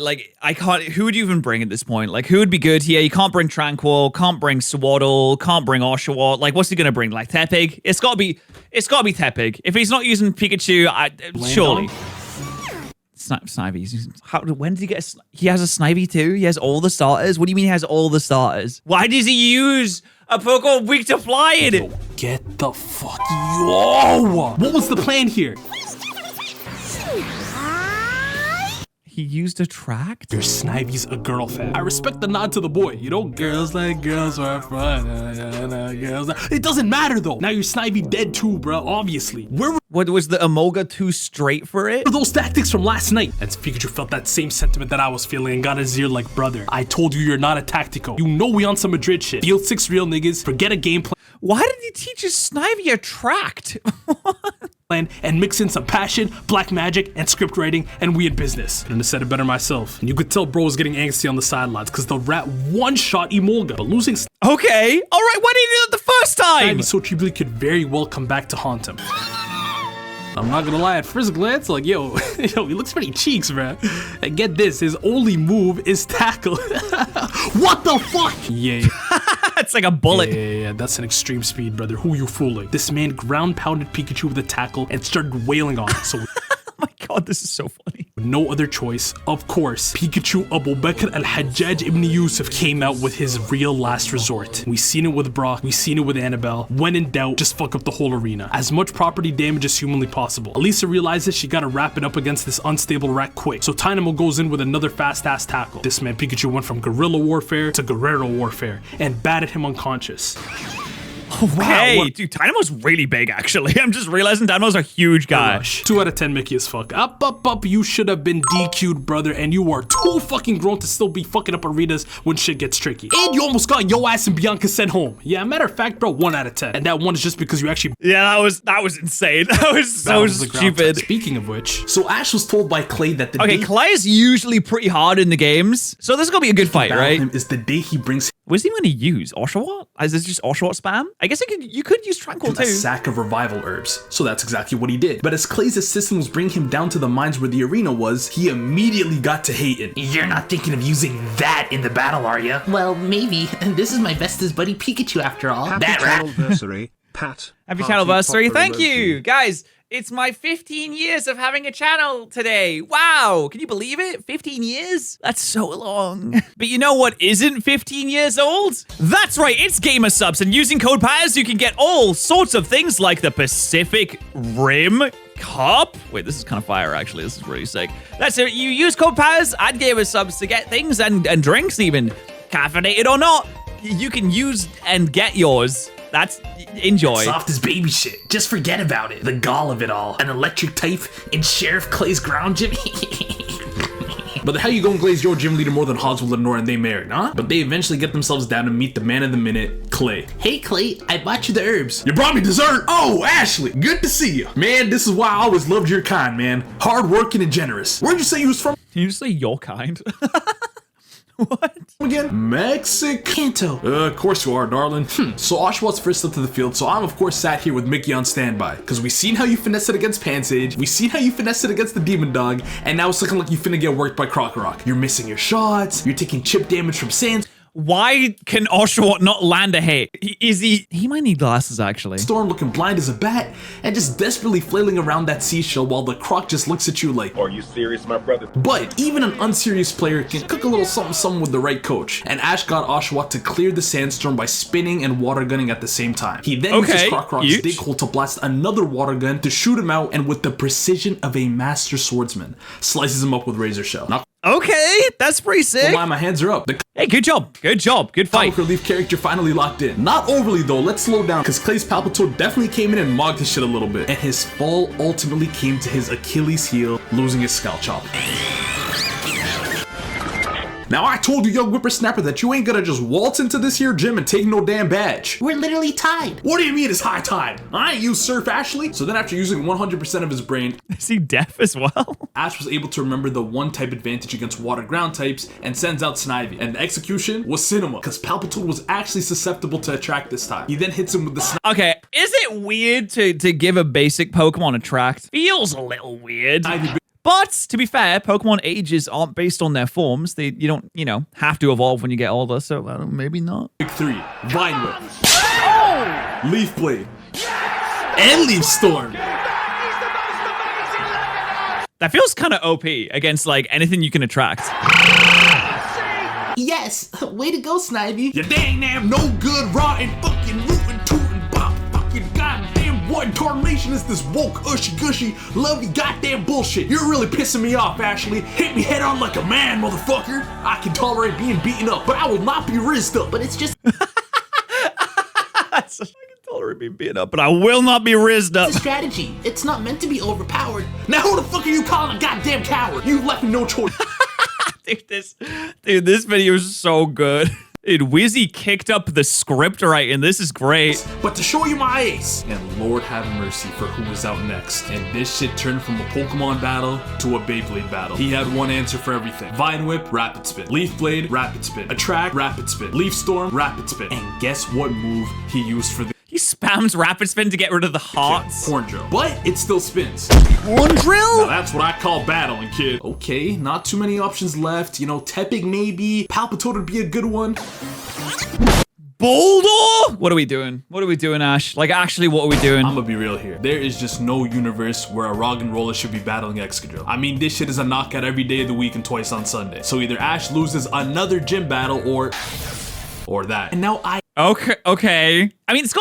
I can't. Who would you even bring at this point? Like, who would be good here? You can't bring Tranquil, can't bring Swaddle, can't bring Oshawott. Like, what's he gonna bring? Like Tepig? It's gotta be Tepig. If he's not using Pikachu, surely. Snivy. When did he get he has a Snivy too? He has all the starters? What do you mean he has all the starters? Why does he use a Pokemon weak to flying? Yo, get the fuck. Yo! What was the plan here? He used Attract? Your Snivy's a girl fan. I respect the nod to the boy. You know, girls like girls are fun. Girls like... It doesn't matter though. Now your Snivy dead too, bro. Obviously. Where What was the Emolga too straight for it? were those tactics from last night? And Pikachu felt that same sentiment that I was feeling and got his ear like, brother, I told you you're not a tactical. You know we on some Madrid shit. Field 6 real niggas. Forget a game Why did he teach his Snivy Attract? plan and mix in some passion, black magic, and script writing, and we in business. Couldn't have said it better myself. And you could tell bro was getting angsty on the sidelines because the rat one-shot Emolga, but losing Okay, all right, why did he do that the first time? Snivy so cheaply could very well come back to haunt him. I'm not gonna lie, at first glance, like, yo, he looks pretty cheeks, bruh. And get this, his only move is tackle. What the fuck? Yeah. It's like a bullet. Yeah, that's an extreme speed, brother. Who you fooling? This man ground pounded Pikachu with a tackle and started wailing on it. So Oh my god, this is so funny. with no other choice, of course, Pikachu Abu Bakr al-Hajjaj ibn Yusuf came out with his real last resort. We seen it with Brock, we seen it with Annabelle. When in doubt, just fuck up the whole arena. As much property damage as humanly possible. Elisa realizes she gotta wrap it up against this unstable rat quick. So Tynamo goes in with another fast-ass tackle. This man Pikachu went from guerrilla warfare to guerrero warfare and batted him unconscious. Okay, Wow, dude, Dynamo's really big, actually. I'm just realizing Dynamo's a huge guy. Rush. 2 out of 10 Mickey as fuck. Up, you should have been DQ'd, brother, and you are too fucking grown to still be fucking up arenas when shit gets tricky. And you almost got yo ass and Bianca sent home. Yeah, matter of fact, bro, 1 out of 10. And that one is just because you actually... Yeah, that was insane. That was so was the ground stupid. type. Speaking of which, so Ash was told by Clay that the Okay, day Clay is usually pretty hard in the games, so this is gonna be a good fight, battle right? him is the day he brings What is he gonna use? Oshawott? Is this just Oshawott spam? I guess you could use Tranquil a too. sack of revival herbs. So that's exactly what he did. But as Clay's assistant was bringing him down to the mines where the arena was, he immediately got to hating. You're not thinking of using that in the battle, are you? Well, maybe. This is my bestest buddy Pikachu after all. Happy That rat. channelversary, Pat. Happy Hearty channelversary. popper Thank you, emoji. guys. It's my 15 years of having a channel today. Wow. Can you believe it? 15 years? That's so long. But you know what isn't 15 years old? That's right. It's Gamer Subs. And using code Patterrz, you can get all sorts of things like the Pacific Rim cup. Wait, this is kind of fire, actually. This is really sick. That's it. You use code Patterrz and gave us subs to get things and drinks even. Caffeinated or not, you can use and get yours. That's enjoy. Soft as baby shit. Just forget about it. The gall of it all. An electric type in Sheriff Clay's ground gym. But how you gonna glaze your gym leader more than Hoswell and Nora and they married, huh? But they eventually get themselves down to meet the man of the minute, Clay. Hey Clay, I bought you the herbs. You brought me dessert? Oh, Ashley, good to see you. Man, this is why I always loved your kind, man. Hard-working and generous. Where'd you say you was from? Can you just say your kind? What? Again? Mexicanto. Of course you are, darling. So Oshawott first up to the field, so I'm of course sat here with Mickey on standby. Cause we seen how you finessed it against Pansage, we seen how you finessed it against the Demon Dog, and now it's looking like you finna get worked by Croc-Rock. You're missing your shots, you're taking chip damage from Sands. Why can Oshawott not land a hit? He might need glasses, actually. Storm looking blind as a bat, and just desperately flailing around that seashell while the Croc just looks at you like, Are you serious, my brother? but even an unserious player can cook a little something with the right coach. And Ash got Oshawott to clear the sandstorm by spinning and water gunning at the same time. He then uses Croc-Rock's dig hole to blast another water gun to shoot him out, and with the precision of a master swordsman, slices him up with Razor Shell. Not Okay, that's pretty sick. why my hands are up. The Hey, good job. Good job. Good fight. comic relief character finally locked in. Not overly though, let's slow down, because Clay's Palpitoad definitely came in and mogged his shit a little bit. And his fall ultimately came to his Achilles heel, losing his Scalp Chop. Now I told you, young whippersnapper, that you ain't gonna just waltz into this here gym and take no damn badge. We're literally tied. What do you mean it's high time? I ain't used Surf Ashley. So then after using 100% of his brain, Is he deaf as well? Ash was able to remember the one type advantage against water ground types and sends out Snivy. And the execution was Cinema, because Palpitoad was actually susceptible to attract this time. He then hits him with the Okay, is it weird to give a basic Pokemon attract? Feels a little weird. Snivy. But to be fair, Pokemon ages aren't based on their forms. You don't, have to evolve when you get older. So maybe not. Big 3, Vine Whip, Leaf Blade, and Leaf Storm. That feels kind of OP against like anything you can attract. Yes, way to go, Snivy. You dang damn no good, rotten, fucking rootin', tootin', pop, fucking goddamn what incarnation is this woke, ushy gushy, lovey goddamn bullshit? You're really pissing me off, Ashley. Hit me head on like a man, motherfucker. I can tolerate being beaten up, but I will not be rizzed up. But it's just I can tolerate being beaten up, but I will not be rizzed up. a strategy. It's not meant to be overpowered. Now who the fuck are you calling a goddamn coward? You left me no choice. Dude, this video is so good. Dude, Wizzy kicked up the script right, and this is great. But to show you my ace, and Lord have mercy for who was out next. And this shit turned from a Pokemon battle to a Beyblade battle. He had one answer for everything. Vine Whip, Rapid Spin. Leaf Blade, Rapid Spin. Attract, Rapid Spin. Leaf Storm, Rapid Spin. And guess what move he used for the He spams Rapid Spin to get rid of the hearts. Horn Drill. But it still spins. Horn Drill? Now that's what I call battling, kid. Okay, not too many options left. Tepig maybe. Palpitoad would be a good one. Boulder? What are we doing? What are we doing, Ash? Like, actually, what are we doing? I'm gonna be real here. There is just no universe where a Roggenrola should be battling Excadrill. I mean, this shit is a knockout every day of the week and twice on Sunday. So either Ash loses another gym battle or that. And now Okay. I mean, it's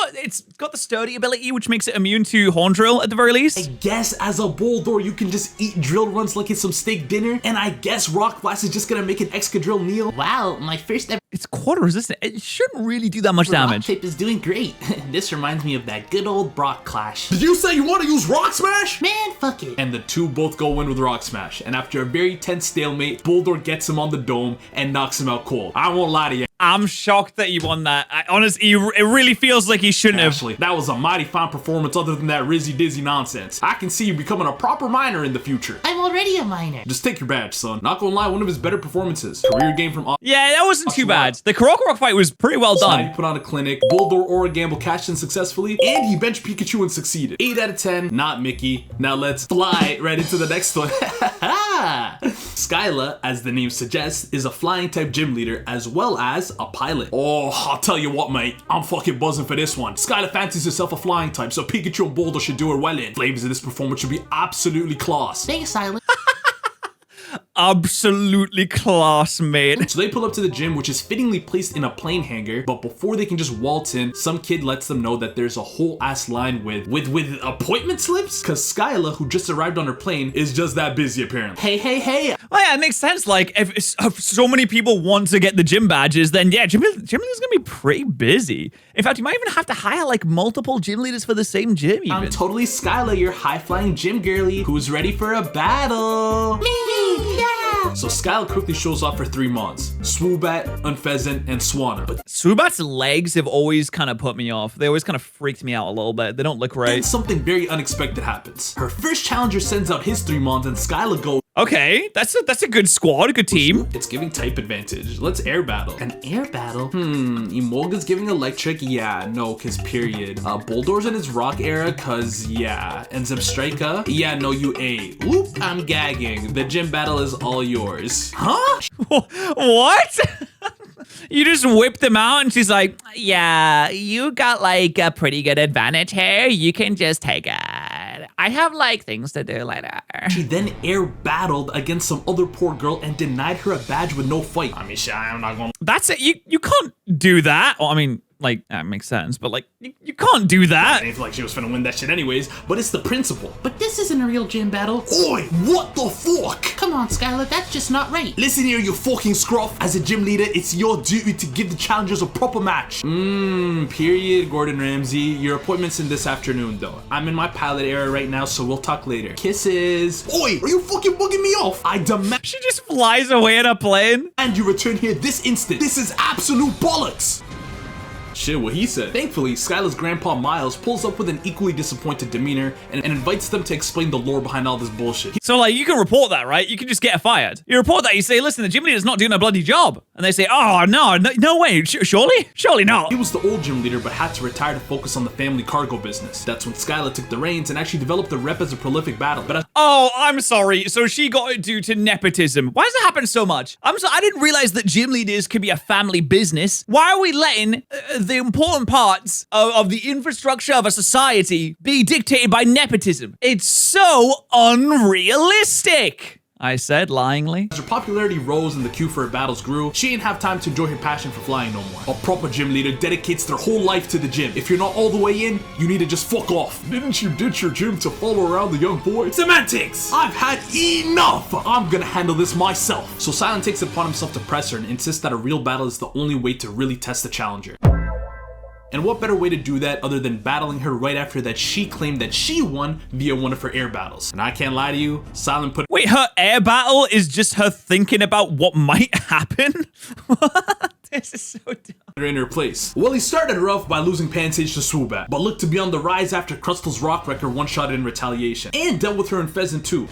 got the sturdy ability, which makes it immune to Horn Drill at the very least. I guess as a Boldor, you can just eat drill runs like it's some steak dinner. And I guess Rock Blast is just gonna make an Excadrill kneel. Wow, my first ever It's quarter resistant. It shouldn't really do that much rock damage. type is doing great. This reminds me of that good old Brock Clash. Did you say you want to use Rock Smash? Man, fuck it. And the two both go in with Rock Smash. And after a very tense stalemate, Boldor gets him on the dome and knocks him out cold. I won't lie to you. I'm shocked that he won that. Honestly, it really feels like he shouldn't have. Ashley, that was a mighty fine performance other than that Rizzy Dizzy nonsense. I can see you becoming a proper miner in the future. I'm already a miner. Just take your badge, son. Not gonna lie, one of his better performances. Career game from Yeah, that wasn't too bad. The Krokorok fight was pretty well He done. put on a clinic, Boldor Aura Gamble cashed in successfully, and he benched Pikachu and succeeded. 8 out of 10, not Mickey. Now let's fly right into the next one. Skyla, as the name suggests, is a flying type gym leader as well as a pilot. Oh, I'll tell you what, mate. I'm fucking buzzing for this one. Skyla fancies herself a flying type, so Pikachu and Boulder should do her well in. Flavors of this performance should be absolutely class. Thanks, Silent. absolutely class, mate. So they pull up to the gym, which is fittingly placed in a plane hangar, but before they can just waltz in, some kid lets them know that there's a whole ass line with appointment slips? Cause Skyla, who just arrived on her plane, is just that busy apparently. Hey. Well, yeah, it makes sense. Like, if so many people want to get the gym badges, then yeah, gym leader's gonna be pretty busy. In fact, you might even have to hire like multiple gym leaders for the same gym even. I'm totally Skyla, your high-flying gym girly, who's ready for a battle. Yeah. So Skyla quickly shows off her 3 mons: Swoobat, Unpheasant, and Swanna. But Swoobat's legs have always kind of put me off. They always kind of freaked me out a little bit. They don't look then right. something very unexpected happens. Her first challenger sends out his 3 mons, and Skyla goes, Okay, that's a good squad, a good team. it's giving type advantage. Let's air battle. An air battle? Emolga's giving electric, yeah, no, cause period. Bulldor's in his rock era, cause yeah. And Zebstrika, yeah, no, you ate. Oop, I'm gagging. The gym battle is all yours. Huh? What? You just whipped them out and she's like, yeah, you got like a pretty good advantage here. You can just take it. I have like things to do later. She then air battled against some other poor girl and denied her a badge with no fight. I mean, shit, I'm not gonna. That's it. You can't do that. Well, I mean, like, that makes sense, but like, you can't do that. I didn't feel like she was finna win that shit anyways, but it's the principle. But this isn't a real gym battle. Oi, what the fuck? Come on, Skylar, that's just not right. Listen here, you fucking scruff. As a gym leader, it's your duty to give the challengers a proper match. Period, Gordon Ramsay. Your appointment's in this afternoon, though. I'm in my pilot era right now, so we'll talk later. Kisses. Oi, are you fucking bugging me off? I demand She just flies away in a plane. you return here this instant. This is absolute bollocks. Shit, what he said. Thankfully, Skyla's grandpa Miles pulls up with an equally disappointed demeanor and invites them to explain the lore behind all this bullshit. So like, you can report that, right? You can just get her fired. You report that, you say, listen, the gym leader's not doing a bloody job. And they say, oh, no way, surely not. He was the old gym leader but had to retire to focus on the family cargo business. That's when Skyla took the reins and actually developed the rep as a prolific battler. But Oh, I'm sorry. So she got it due to nepotism. Why does it happen so much? I didn't realize that gym leaders could be a family business. Why are we letting the important parts of the infrastructure of a society be dictated by nepotism? It's so unrealistic, I said lyingly. as her popularity rose and the queue for her battles grew, she didn't have time to enjoy her passion for flying no more. A proper gym leader dedicates their whole life to the gym. If you're not all the way in, you need to just fuck off. Didn't you ditch your gym to follow around the young boy? Semantics! I've had enough! I'm gonna handle this myself. So Silent takes it upon himself to press her and insists that a real battle is the only way to really test the challenger. And what better way to do that other than battling her right after that she claimed that she won via one of her air battles. And I can't lie to you, Silent put Wait, her air battle is just her thinking about what might happen? What? This is so dumb. her in her place. Well, he started her off by losing Pansage to Swoobat, but looked to be on the rise after Crustal's Rock Wrecker one-shotted in retaliation, and dealt with her in Pheasant too.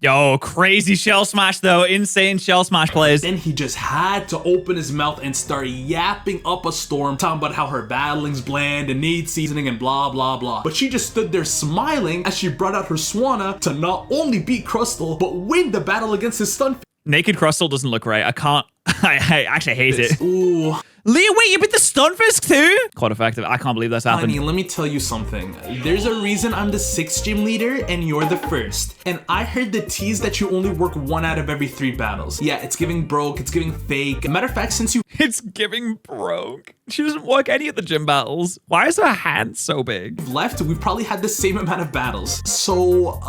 Yo, crazy shell smash though. Insane shell smash plays. Then he just had to open his mouth and start yapping up a storm, talking about how her battling's bland and needs seasoning and blah blah blah. But she just stood there smiling as she brought out her Swanna to not only beat Crustal, but win the battle against his stun. Naked Crustal doesn't look right. I can't. I actually hate it. Ooh. Leah, wait, you beat the Stunfisk too? Quite effective. I can't believe that's happened. Honey, let me tell you something. There's a reason I'm the 6th gym leader and you're the 1st. And I heard the tease that you only work 1 out of every 3 battles. Yeah, it's giving broke, it's giving fake. Matter of fact, since you It's giving broke. She doesn't work any of the gym battles. Why is her hand so big? left, we've probably had the same amount of battles. So,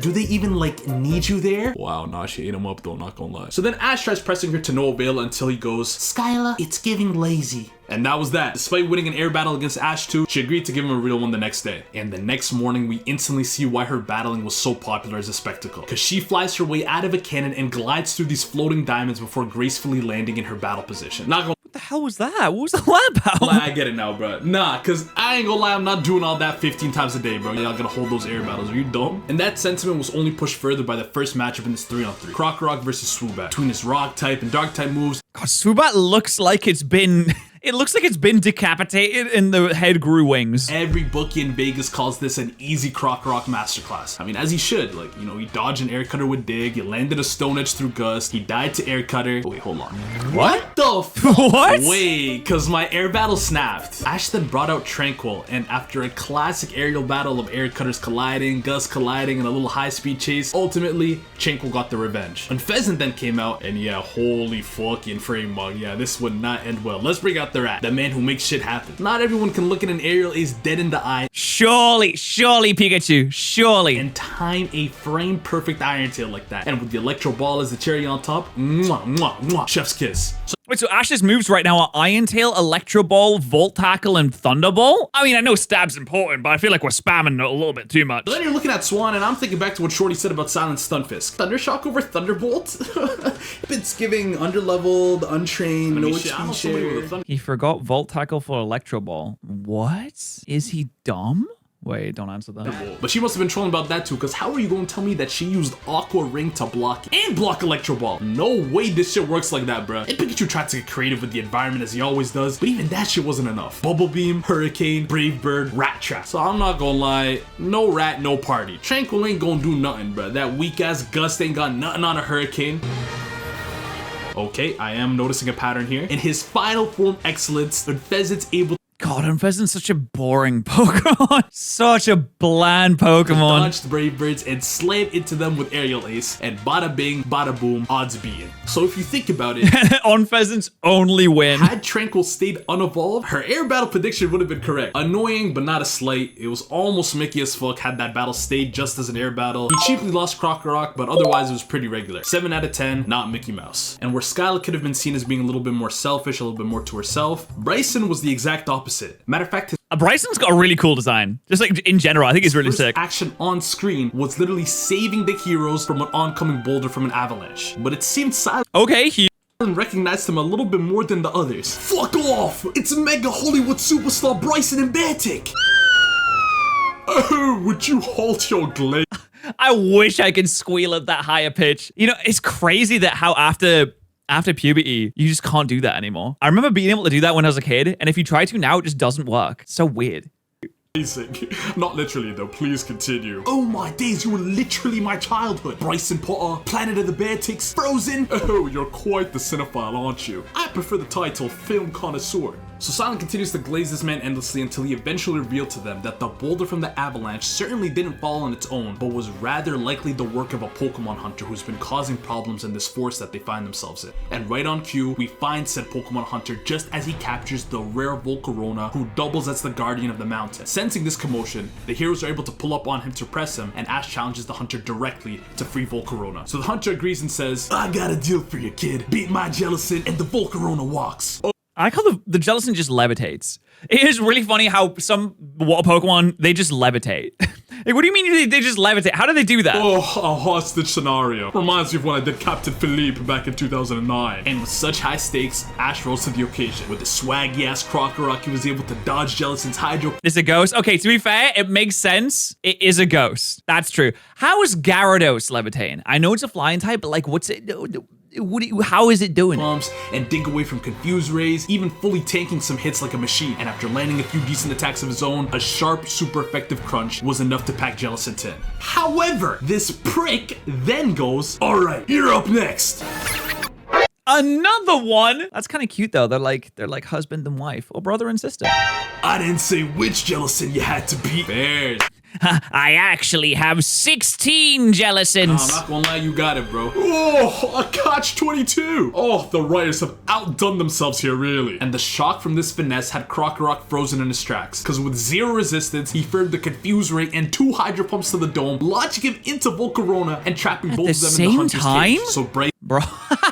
do they even, like, need you there? Wow, nah, she ate him up though, not gonna lie. So then Ash tries pressing her to no avail until he goes, Skyla, it's giving lazy. and that was that. Despite winning an air battle against Ash 2, she agreed to give him a real one the next day. And the next morning, we instantly see why her battling was so popular as a spectacle. Cause she flies her way out of a cannon and glides through these floating diamonds before gracefully landing in her battle position. Not gonna What the hell was that? What was the lab about? lie, I get it now, bro. Nah, cause I ain't gonna lie, I'm not doing all that 15 times a day, bro. Y'all gonna hold those air battles, are you dumb? And that sentiment was only pushed further by the first matchup in this 3-on-3. Croc versus Swoobat. Between his rock type and dark type moves, God, Swoobat looks like it's been... It looks like it's been decapitated and the head grew wings. every bookie in Vegas calls this an easy Croc Rock masterclass. I mean, as he should. Like, you know, he dodged an air cutter with Dig, he landed a Stone Edge through Gust, he died to air cutter. Oh, wait, hold on. What? the What? Wait, cause my air battle snapped. Ash then brought out Tranquil, and after a classic aerial battle of air cutters colliding, Gus colliding, and a little high-speed chase, ultimately, Tranquil got the revenge. Unpheasant then came out, and yeah, holy fucking frame mug. Yeah, this would not end well. Let's bring out the rat, the man who makes shit happen. Not everyone can look at an aerial ace dead in the eye Surely, Pikachu, surely. and time a frame-perfect Iron Tail like that. And with the Electro Ball as the cherry on top, mwah, mwah, mwah, chef's kiss. Wait, so Ash's moves right now are Iron Tail, Electro Ball, Volt Tackle, and Thunderball? I mean, I know stab's important, but I feel like we're spamming a little bit too much. But then you're looking at Swan, and I'm thinking back to what Shorty said about Silent Stunfisk. Thundershock over Thunderbolt? It's giving underleveled, untrained, no speed share. He forgot Volt Tackle for Electro Ball. What? Is he dumb? Wait, don't answer that. But she must have been trolling about that too, because how are you going to tell me that she used Aqua Ring to block and block Electro Ball? No way this shit works like that, bruh. And Pikachu tried to get creative with the environment as he always does, but even that shit wasn't enough. Bubble Beam, Hurricane, Brave Bird, Rat Trap. So I'm not gonna lie, no rat, no party. Tranquil ain't gonna do nothing, bruh. That weak ass Gust ain't got nothing on a Hurricane. Okay, I am noticing a pattern here. In his final form excellence, Unpheasant's able God, Unpheasant's such a boring Pokemon. Such a bland Pokemon. dodge the Brave Birds and slam into them with Aerial Ace, and bada bing, bada boom, odds being. So if you think about it, Unpheasant's only win. had Tranquil stayed unevolved, her air battle prediction would have been correct. Annoying, but not a slight. It was almost Mickey as fuck had that battle stayed just as an air battle. He cheaply lost Krokorok, but otherwise it was pretty regular. 7 out of 10, not Mickey Mouse. And where Skyla could have been seen as being a little bit more selfish, a little bit more to herself, Bryson was the exact opposite. Matter of fact, his Bryson's got a really cool design. Just like in general, I think he's really first sick. action on screen was literally saving the heroes from an oncoming boulder from an avalanche. But it seemed Silent Okay, he recognized him a little bit more than the others. Fuck off! It's Mega Hollywood superstar Bryson and Beartick! Oh, would you halt your glare? I wish I could squeal at that higher pitch. You know, it's crazy that how after puberty, you just can't do that anymore. I remember being able to do that when I was a kid, and if you try to now, it just doesn't work. So weird. Amazing. Not literally though, please continue. Oh my days, you were literally my childhood. Bryson Potter, Planet of the Bearticks, Frozen. Oh, you're quite the cinephile, aren't you? I prefer the title Film Connoisseur. So Silent continues to glaze this man endlessly until he eventually revealed to them that the boulder from the avalanche certainly didn't fall on its own, but was rather likely the work of a Pokemon hunter who's been causing problems in this forest that they find themselves in. And right on cue, we find said Pokemon hunter just as he captures the rare Volcarona, who doubles as the guardian of the mountain. Sensing this commotion, the heroes are able to pull up on him to press him, and Ash challenges the hunter directly to free Volcarona. So the hunter agrees and says, I got a deal for you, kid. Beat my Jellicent and the Volcarona walks. I like how the Jellicent just levitates. It is really funny how some water Pokemon, they just levitate. Like, what do you mean they just levitate? How do they do that? Oh, a hostage scenario. Reminds me of when I did Captain Philippe back in 2009. And with such high stakes, Ash rose to the occasion. With his swaggy ass Krokorok, he was able to dodge Jellicent's Hydro. It's a ghost. Okay, to be fair, it makes sense. It is a ghost. That's true. How is Gyarados levitating? I know it's a flying type, but like, what's it? How is it doing it? And dink away from Confused Rays, even fully tanking some hits like a machine. And after landing a few decent attacks of his own, a sharp, super effective crunch was enough to pack Jellicent in. However, this prick then goes, alright, you're up next. Another one. That's kind of cute though. They're like husband and wife, or brother and sister. I didn't say which Jellicent you had to beat. Bears. I actually have 16 Jellicents. I'm not gonna lie, you got it, bro. Oh, a catch 22. Oh, the writers have outdone themselves here, really. And the shock from this finesse had Krokorok frozen in his tracks, because with 0 resistance, he feared the Confuse Ray and 2 Hydro Pumps to the dome, launching him into Volcarona and trapping both of them in the hunter's cage. So brave. Bro,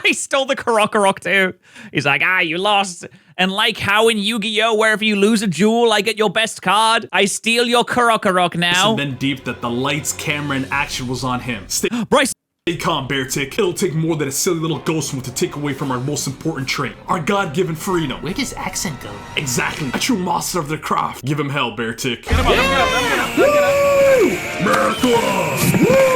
he stole the Krokorok too. He's like, you lost. And like how in Yu-Gi-Oh, where if you lose a duel, I get your best card, I steal your Krokorok now. And then deep that the lights, camera, and action was on him. Bryce. Stay calm, Beartick. It'll take more than a silly little ghost one to take away from our most important trait, our God-given freedom. Where does accent go? Exactly. A true master of their craft. Give him hell, Beartick. Get him up, America! Woo!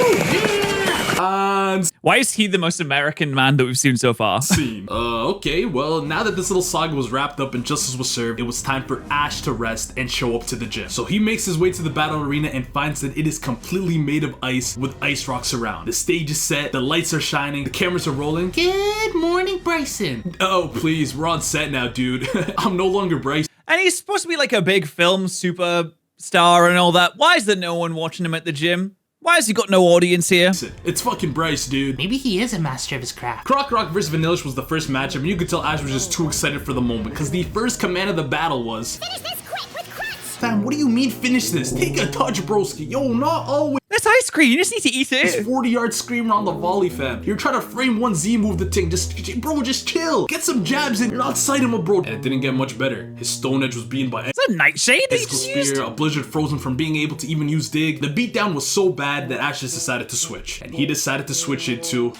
And why is he the most American man that we've seen so far? scene. Okay, well, now that this little saga was wrapped up and justice was served, it was time for Ash to rest and show up to the gym. So he makes his way to the battle arena and finds that it is completely made of ice with ice rocks around. The stage is set, the lights are shining, the cameras are rolling. Good morning, with Bryson. Oh, please, we're on set now, dude. I'm no longer Bryce. And he's supposed to be like a big film superstar and all that. Why is there no one watching him at the gym? Why has he got no audience here? It's fucking Bryce, dude. Maybe he is a master of his craft. Croc Rock versus Vanillish was the first matchup, and you could tell Ash was just too excited for the moment, because the first command of the battle was... Finish this quick with crunch. Fam, what do you mean finish this? Take a touch, broski. Yo, not always. That's ice cream. You just need to eat It's it. 40-yard screamer on the volley, fam. You're trying to frame one Z move the thing. Just chill. Get some jabs in. You're not sighting him, bro. And it didn't get much better. His Stone Edge was beaten by It's a nightshade. They Icicle just used. Spear, a Blizzard frozen from being able to even use Dig. The beatdown was so bad that Ash just decided to switch. And he decided to switch it to...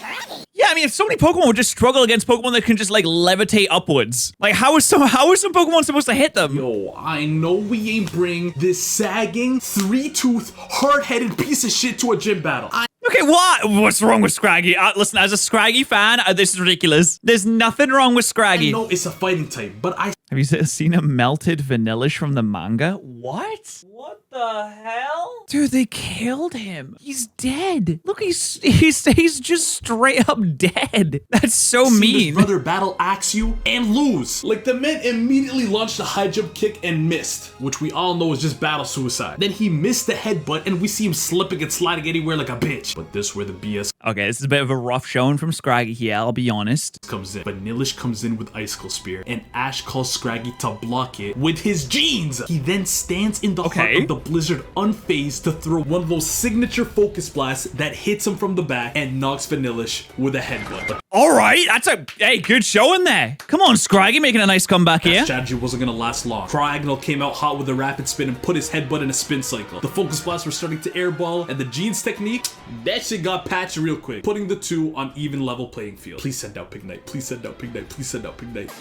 Yeah, I mean, if so many Pokemon would just struggle against Pokemon that can just like levitate upwards, like how is some Pokemon supposed to hit them? Yo, I know we ain't bring this sagging, three-tooth, hard-headed piece of shit to a gym battle. Okay, what? What's wrong with Scraggy? Listen, as a Scraggy fan, this is ridiculous. There's nothing wrong with Scraggy. I know it's a fighting type, but I... Have you seen a melted Vanillish from the manga? What? What the hell? Dude, they killed him. He's dead. Look, he's just straight up dead. That's so mean. His brother battle axe you and lose. Like, the man immediately launched a high jump kick and missed, which we all know is just battle suicide. Then he missed the headbutt and we see him slipping and sliding anywhere like a bitch. But this where the BS Okay, this is a bit of a rough showing from Scraggy here, I'll be honest. comes in. Vanillish comes in with Icicle Spear and Ash calls Scraggy to block it with his jeans. He then stands in the heart of the blizzard unfazed to throw one of those signature focus blasts that hits him from the back and knocks Vanillish with a headbutt. All right, that's a good showing there. Come on, Scraggy, making a nice comeback here. That strategy wasn't gonna last long. Triagonal came out hot with a rapid spin and put his headbutt in a spin cycle. The focus blasts were starting to airball, and the jeans technique, that shit got patched real quick, putting the two on even level playing field. Please send out Pignite. Please send out Pignite. Please send out Pignite.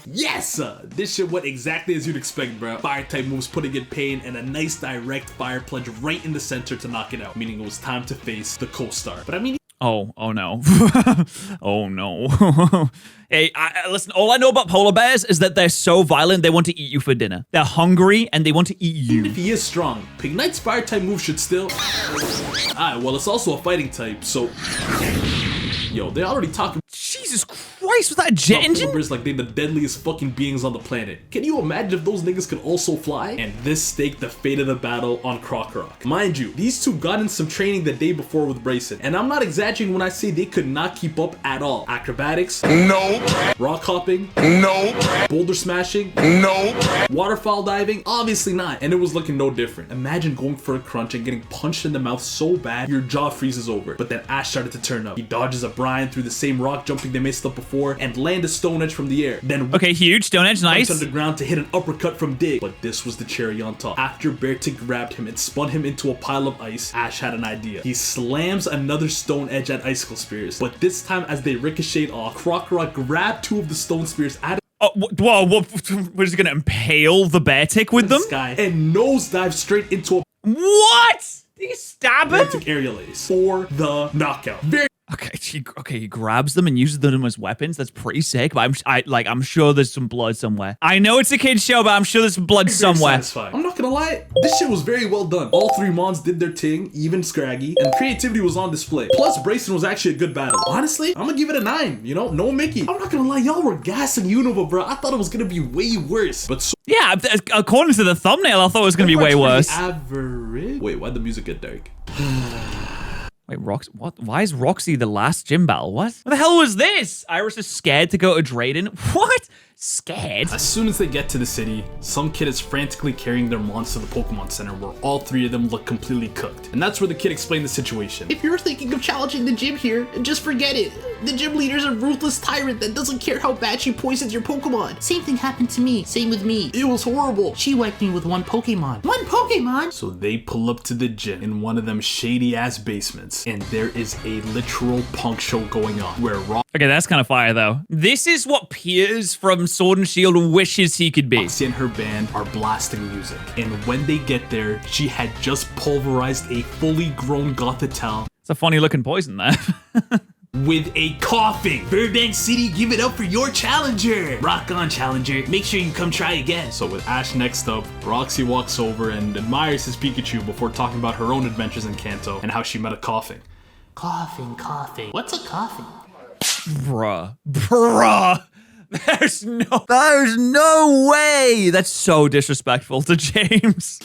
Yes! This shit went exactly as you'd expect, bro. Fire type moves putting in pain and a nice direct fire plunge right in the center to knock it out, meaning it was time to face the co-star. But I mean, Oh no. Oh no. Hey, listen, all I know about polar bears is that they're so violent, they want to eat you for dinner. They're hungry and they want to eat you. even if he is strong, Pignite's fire type move should still... Alright, well, it's also a fighting type, so... Yo, they already talking Jesus Christ, was that a jet about engine? polar bears like they're the deadliest fucking beings on the planet. Can you imagine if those niggas could also fly? And this staked the fate of the battle on Croc Rock. Mind you, these two got in some training the day before with Bryson, and I'm not exaggerating when I say they could not keep up at all. Acrobatics? No. Rock hopping? No. Boulder smashing? No. Waterfall diving? Obviously not. And it was looking no different. Imagine going for a crunch and getting punched in the mouth so bad your jaw freezes over. But then Ash started to turn up. He dodges a Brian through the same rock jumping they missed up before and land a Stone Edge from the air. Then Okay, huge, Stone Edge, nice. jumped underground to hit an uppercut from Dig. But this was the cherry on top. After Beartic grabbed him and spun him into a pile of ice, Ash had an idea. He slams another Stone Edge at Icicle Spears. But this time as they ricocheted off, Croc Rock grabbed two of the Stone Spears out of Oh, whoa, we're just gonna impale the Beartic with the them? sky and nosedive straight into a What? Did you stab him? Beartic aerial ace for the knockout. Very Okay, he grabs them and uses them as weapons. That's pretty sick. But I'm sure there's some blood somewhere. I know it's a kid's show, but I'm sure there's blood somewhere. satisfying. I'm not gonna lie, this shit was very well done. All three Mons did their thing, even Scraggy, and creativity was on display. Plus, Bryson was actually a good battle. Honestly, I'm gonna give it a 9, you know? No Mickey. I'm not gonna lie, y'all were gassing Unova, bro. I thought it was gonna be way worse. But so Yeah, according to the thumbnail, I thought it was gonna be way worse. Average. Wait, why'd the music get dark? Wait, what? Why is Roxy the last gym battle? What the hell was this? Iris is scared to go to Drayden. What? Scared? As soon as they get to the city, some kid is frantically carrying their Mons to the Pokemon Center where all three of them look completely cooked. And that's where the kid explained the situation. If you're thinking of challenging the gym here, just forget it. The gym leader's a ruthless tyrant that doesn't care how bad she poisons your Pokemon. Same thing happened to me. Same with me. It was horrible. She wiped me with one Pokemon. One Pokemon? So they pull up to the gym in one of them shady ass basements, and there is a literal punk show going on where Okay, that's kind of fire though. This is what Piers from Sword and Shield wishes he could be. Roxy and her band are blasting music, and when they get there, she had just pulverized a fully grown Gothitelle It's a funny looking poison there. with a coughing. Virbank City, give it up for your challenger. Rock on, challenger. Make sure you come try again. So with Ash next up, Roxy walks over and admires his Pikachu before talking about her own adventures in Kanto and how she met a coughing. Coughing. What's a coughing? Bruh. There's no way. That's so disrespectful to James.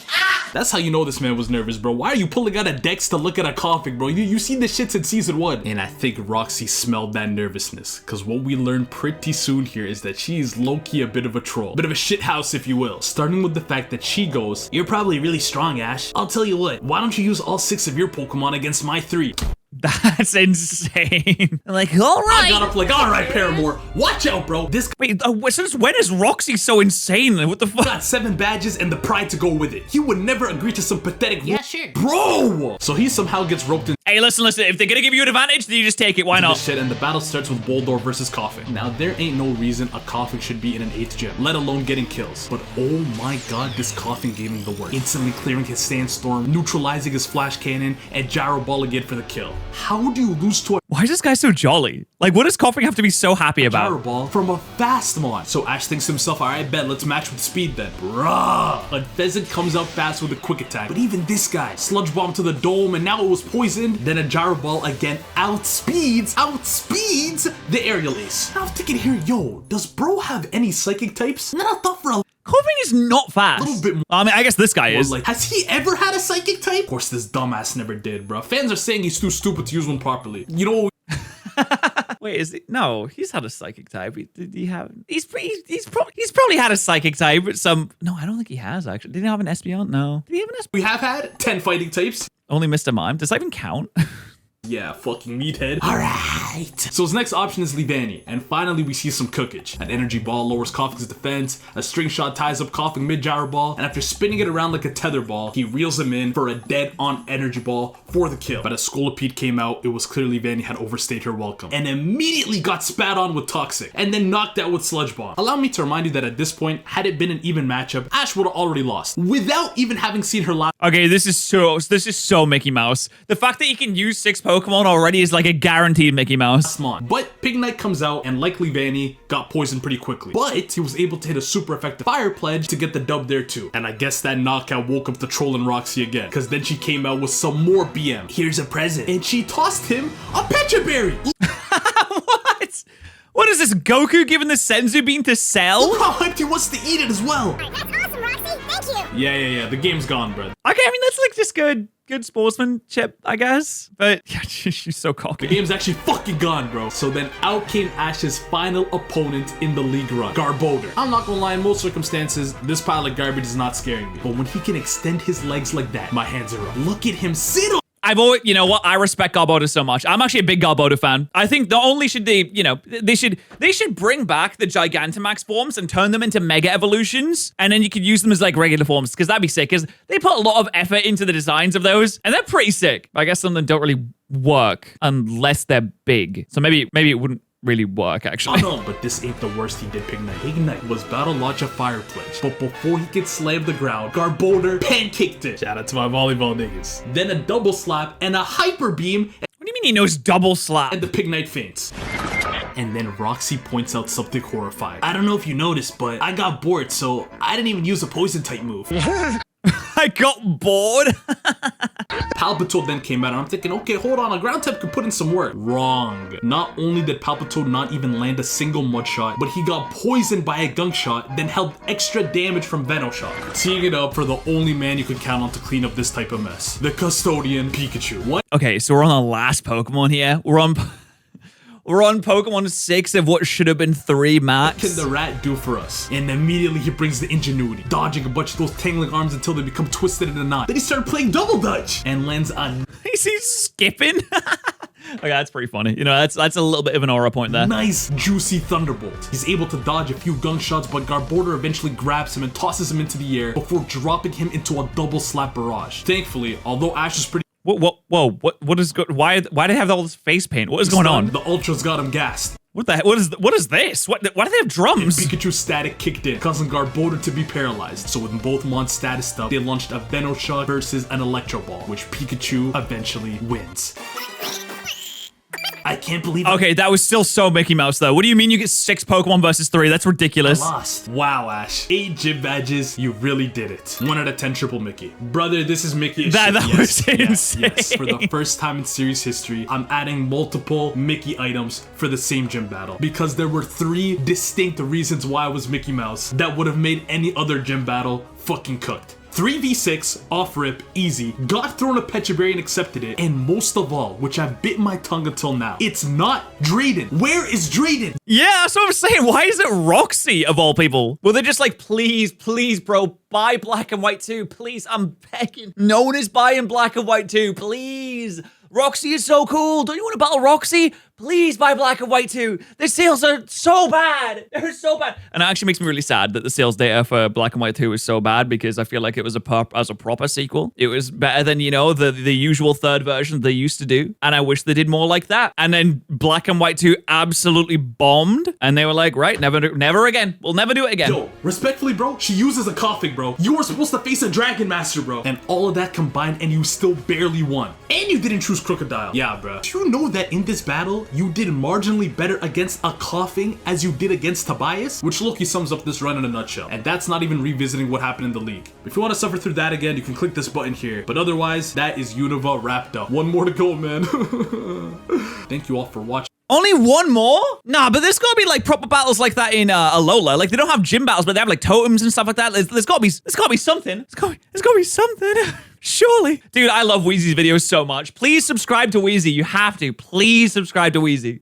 That's how you know this man was nervous, bro. Why are you pulling out a dex to look at a coffin, bro? You seen this shit since season 1. And I think Roxy smelled that nervousness. Because what we learned pretty soon here is that she is low-key a bit of a troll. Bit of a shithouse, if you will. Starting with the fact that she goes, "You're probably really strong, Ash. I'll tell you what, why don't you use all 6 of your Pokemon against my 3? That's insane. Like, all right. I got up like, all right, Paramore, watch out, bro. This Wait, since when is Roxy so insane? What the fuck? got 7 badges and the pride to go with it. He would never agree to some pathetic sure. bro. So he somehow gets roped in Hey, listen. If they're gonna give you an advantage, then you just take it. Why this not? shit, and the battle starts with Boldor versus Koffing. Now, there ain't no reason a Koffing should be in an 8th gym, let alone getting kills. But oh my god, this Koffing gave him the work. Instantly clearing his Sandstorm, neutralizing his Flash Cannon, and Gyro Ball again for the kill. How do you lose to a Why is this guy so jolly? Like, what does Koffing have to be so happy Gyro about? Ball from a fast mon? So Ash thinks to himself, alright, bet, let's match with speed then. Bruh. But Pheasant comes out fast with a quick attack. But even this guy, Sludge Bomb to the dome, and now it was poisoned. Then a Gyro Ball again outspeeds the Aerial Ace. Now I'm thinking here, yo, does bro have any psychic types? And then I thought for a Koffing is not fast. little bit more. I mean, I guess this guy is. Like, has he ever had a psychic type? Of course, this dumbass never did, bro. Fans are saying he's too stupid to use one properly. You know. Wait, is he? No, he's had a psychic type. Did he have? He's probably had a psychic type. But no, I don't think he has actually. Did he have an Espeon? No. Did he have an Espeon? We have had 10 fighting types. Only Mr. Mime. Does that even count? Yeah, fucking meathead. Alright. So his next option is Leavanny, and finally we see some cookage. An energy ball lowers Koffing's defense, a string shot ties up Koffing mid-gyro ball, and after spinning it around like a tether ball, he reels him in for a dead-on energy ball for the kill. But as Scolipede came out, it was clear Leavanny had overstayed her welcome, and immediately got spat on with Toxic, and then knocked out with Sludge Bomb. Allow me to remind you that at this point, had it been an even matchup, Ash would have already lost, without even having seen her last. Okay, this is so Mickey Mouse. The fact that he can use 6 Pokemon already is like a guaranteed Mickey Mouse. But Pignite comes out and like Leavanny got poisoned pretty quickly. But he was able to hit a super effective Fire Pledge to get the dub there too. And I guess that knockout woke up the troll in Roxy again, because then she came out with some more BM. Here's a present. And she tossed him a Pecha Berry. What? What is this, Goku giving the Senzu Bean to sell? Look how hyped he wants to eat it as well. That's awesome, Roxy. Thank you. Yeah. The game's gone, bro. Okay, I mean, that's like just good sportsmanship, I guess. But yeah, she's so cocky. The game's actually fucking gone, bro. So then out came Ash's final opponent in the league run, Garbodor. I'm not gonna lie, in most circumstances, this pile of garbage is not scaring me. But when he can extend his legs like that, my hands are up. Look at him sit on. I've always, you know what? I respect Garbodor so much. I'm actually a big Garbodor fan. I think not only should they, they should bring back the Gigantamax forms and turn them into Mega Evolutions, and then you could use them as like regular forms, because that'd be sick. Because they put a lot of effort into the designs of those, and they're pretty sick. I guess some of them don't really work unless they're big. So maybe it wouldn't really work, actually. Oh no, but this ain't the worst he did, Pignite. Pignite was about to launch a Fire Pledge, but before he could slam the ground, Garbodor pancaked it. Shout out to my volleyball niggas. Then a double slap and a Hyper Beam. What do you mean he knows double slap? And the Pignite faints. And then Roxy points out something horrifying. I don't know if you noticed, but I got bored, so I didn't even use a poison type move. I got bored. Palpitoad then came out, and I'm thinking, okay, hold on, a ground type could put in some work. Wrong. Not only did Palpitoad not even land a single mud shot, but he got poisoned by a gunk shot, then held extra damage from Venoshock. Teeing it up for the only man you could count on to clean up this type of mess. The Custodian Pikachu. What? Okay, so we're on the last Pokemon here. We're on Pokemon 6 of what should have been 3 max. What can the rat do for us? And immediately he brings the ingenuity, dodging a bunch of those tangling arms until they become twisted in a knot. Then he started playing double dutch and lands on. Is he skipping? Okay, that's pretty funny. That's a little bit of an aura point there. Nice, juicy Thunderbolt. He's able to dodge a few gunk shots, but Garbodor eventually grabs him and tosses him into the air before dropping him into a double slap barrage. Thankfully, although Ash is pretty. Whoa, what is good? Why do they have all this face paint? What is going on? The Ultras got him gassed. What the heck? What is this? Why do they have drums? Pikachu's static kicked in, causing Garbodor to be paralyzed. So with both Mon's status up, they launched a Venoshock versus an Electro Ball, which Pikachu eventually wins. I can't believe it. Okay, that was still so Mickey Mouse, though. What do you mean you get 6 Pokemon versus 3? That's ridiculous. Lost. Wow, Ash. 8 gym badges. You really did it. 1 out of 10 triple Mickey. Brother, this is Mickey. That was insane. Yes. For the first time in series history, I'm adding multiple Mickey items for the same gym battle. Because there were 3 distinct reasons why I was Mickey Mouse that would have made any other gym battle fucking cooked. 3v6, off rip, easy, got thrown a Pecha Berry and accepted it, and most of all, which I bit my tongue until now, it's not Drayden. Where is Drayden? Yeah, that's what I'm saying. Why is it Roxy, of all people? Well, they're just like, please, please, bro, buy Black and White 2. Please, I'm begging. No one is buying Black and White 2. Please. Roxy is so cool. Don't you want to battle Roxy? Please buy Black and White 2. The sales are so bad. They're so bad. And it actually makes me really sad that the sales data for Black and White 2 is so bad because I feel like it was as a proper sequel. It was better than, you know, the usual third version they used to do. And I wish they did more like that. And then Black and White 2 absolutely bombed. And they were like, right, never again. We'll never do it again. Yo, respectfully, bro, she uses a coughing, bro. You were supposed to face a Dragon Master, bro. And all of that combined, and you still barely won. And you didn't choose Crocodile. Yeah, bro. Do you know that in this battle, you did marginally better against a coughing as you did against Tobias? Which Loki sums up this run in a nutshell. And that's not even revisiting what happened in the league. If you want to suffer through that again, you can click this button here. But otherwise, that is Unova wrapped up. 1 more to go, man. Thank you all for watching. Only 1 more? Nah, but there's gotta be like proper battles like that in Alola. Like they don't have gym battles, but they have like totems and stuff like that. There's gotta be something. There's gotta be something. Surely. Dude, I love Wheezy's videos so much. Please subscribe to Wheezy. You have to. Please subscribe to Wheezy.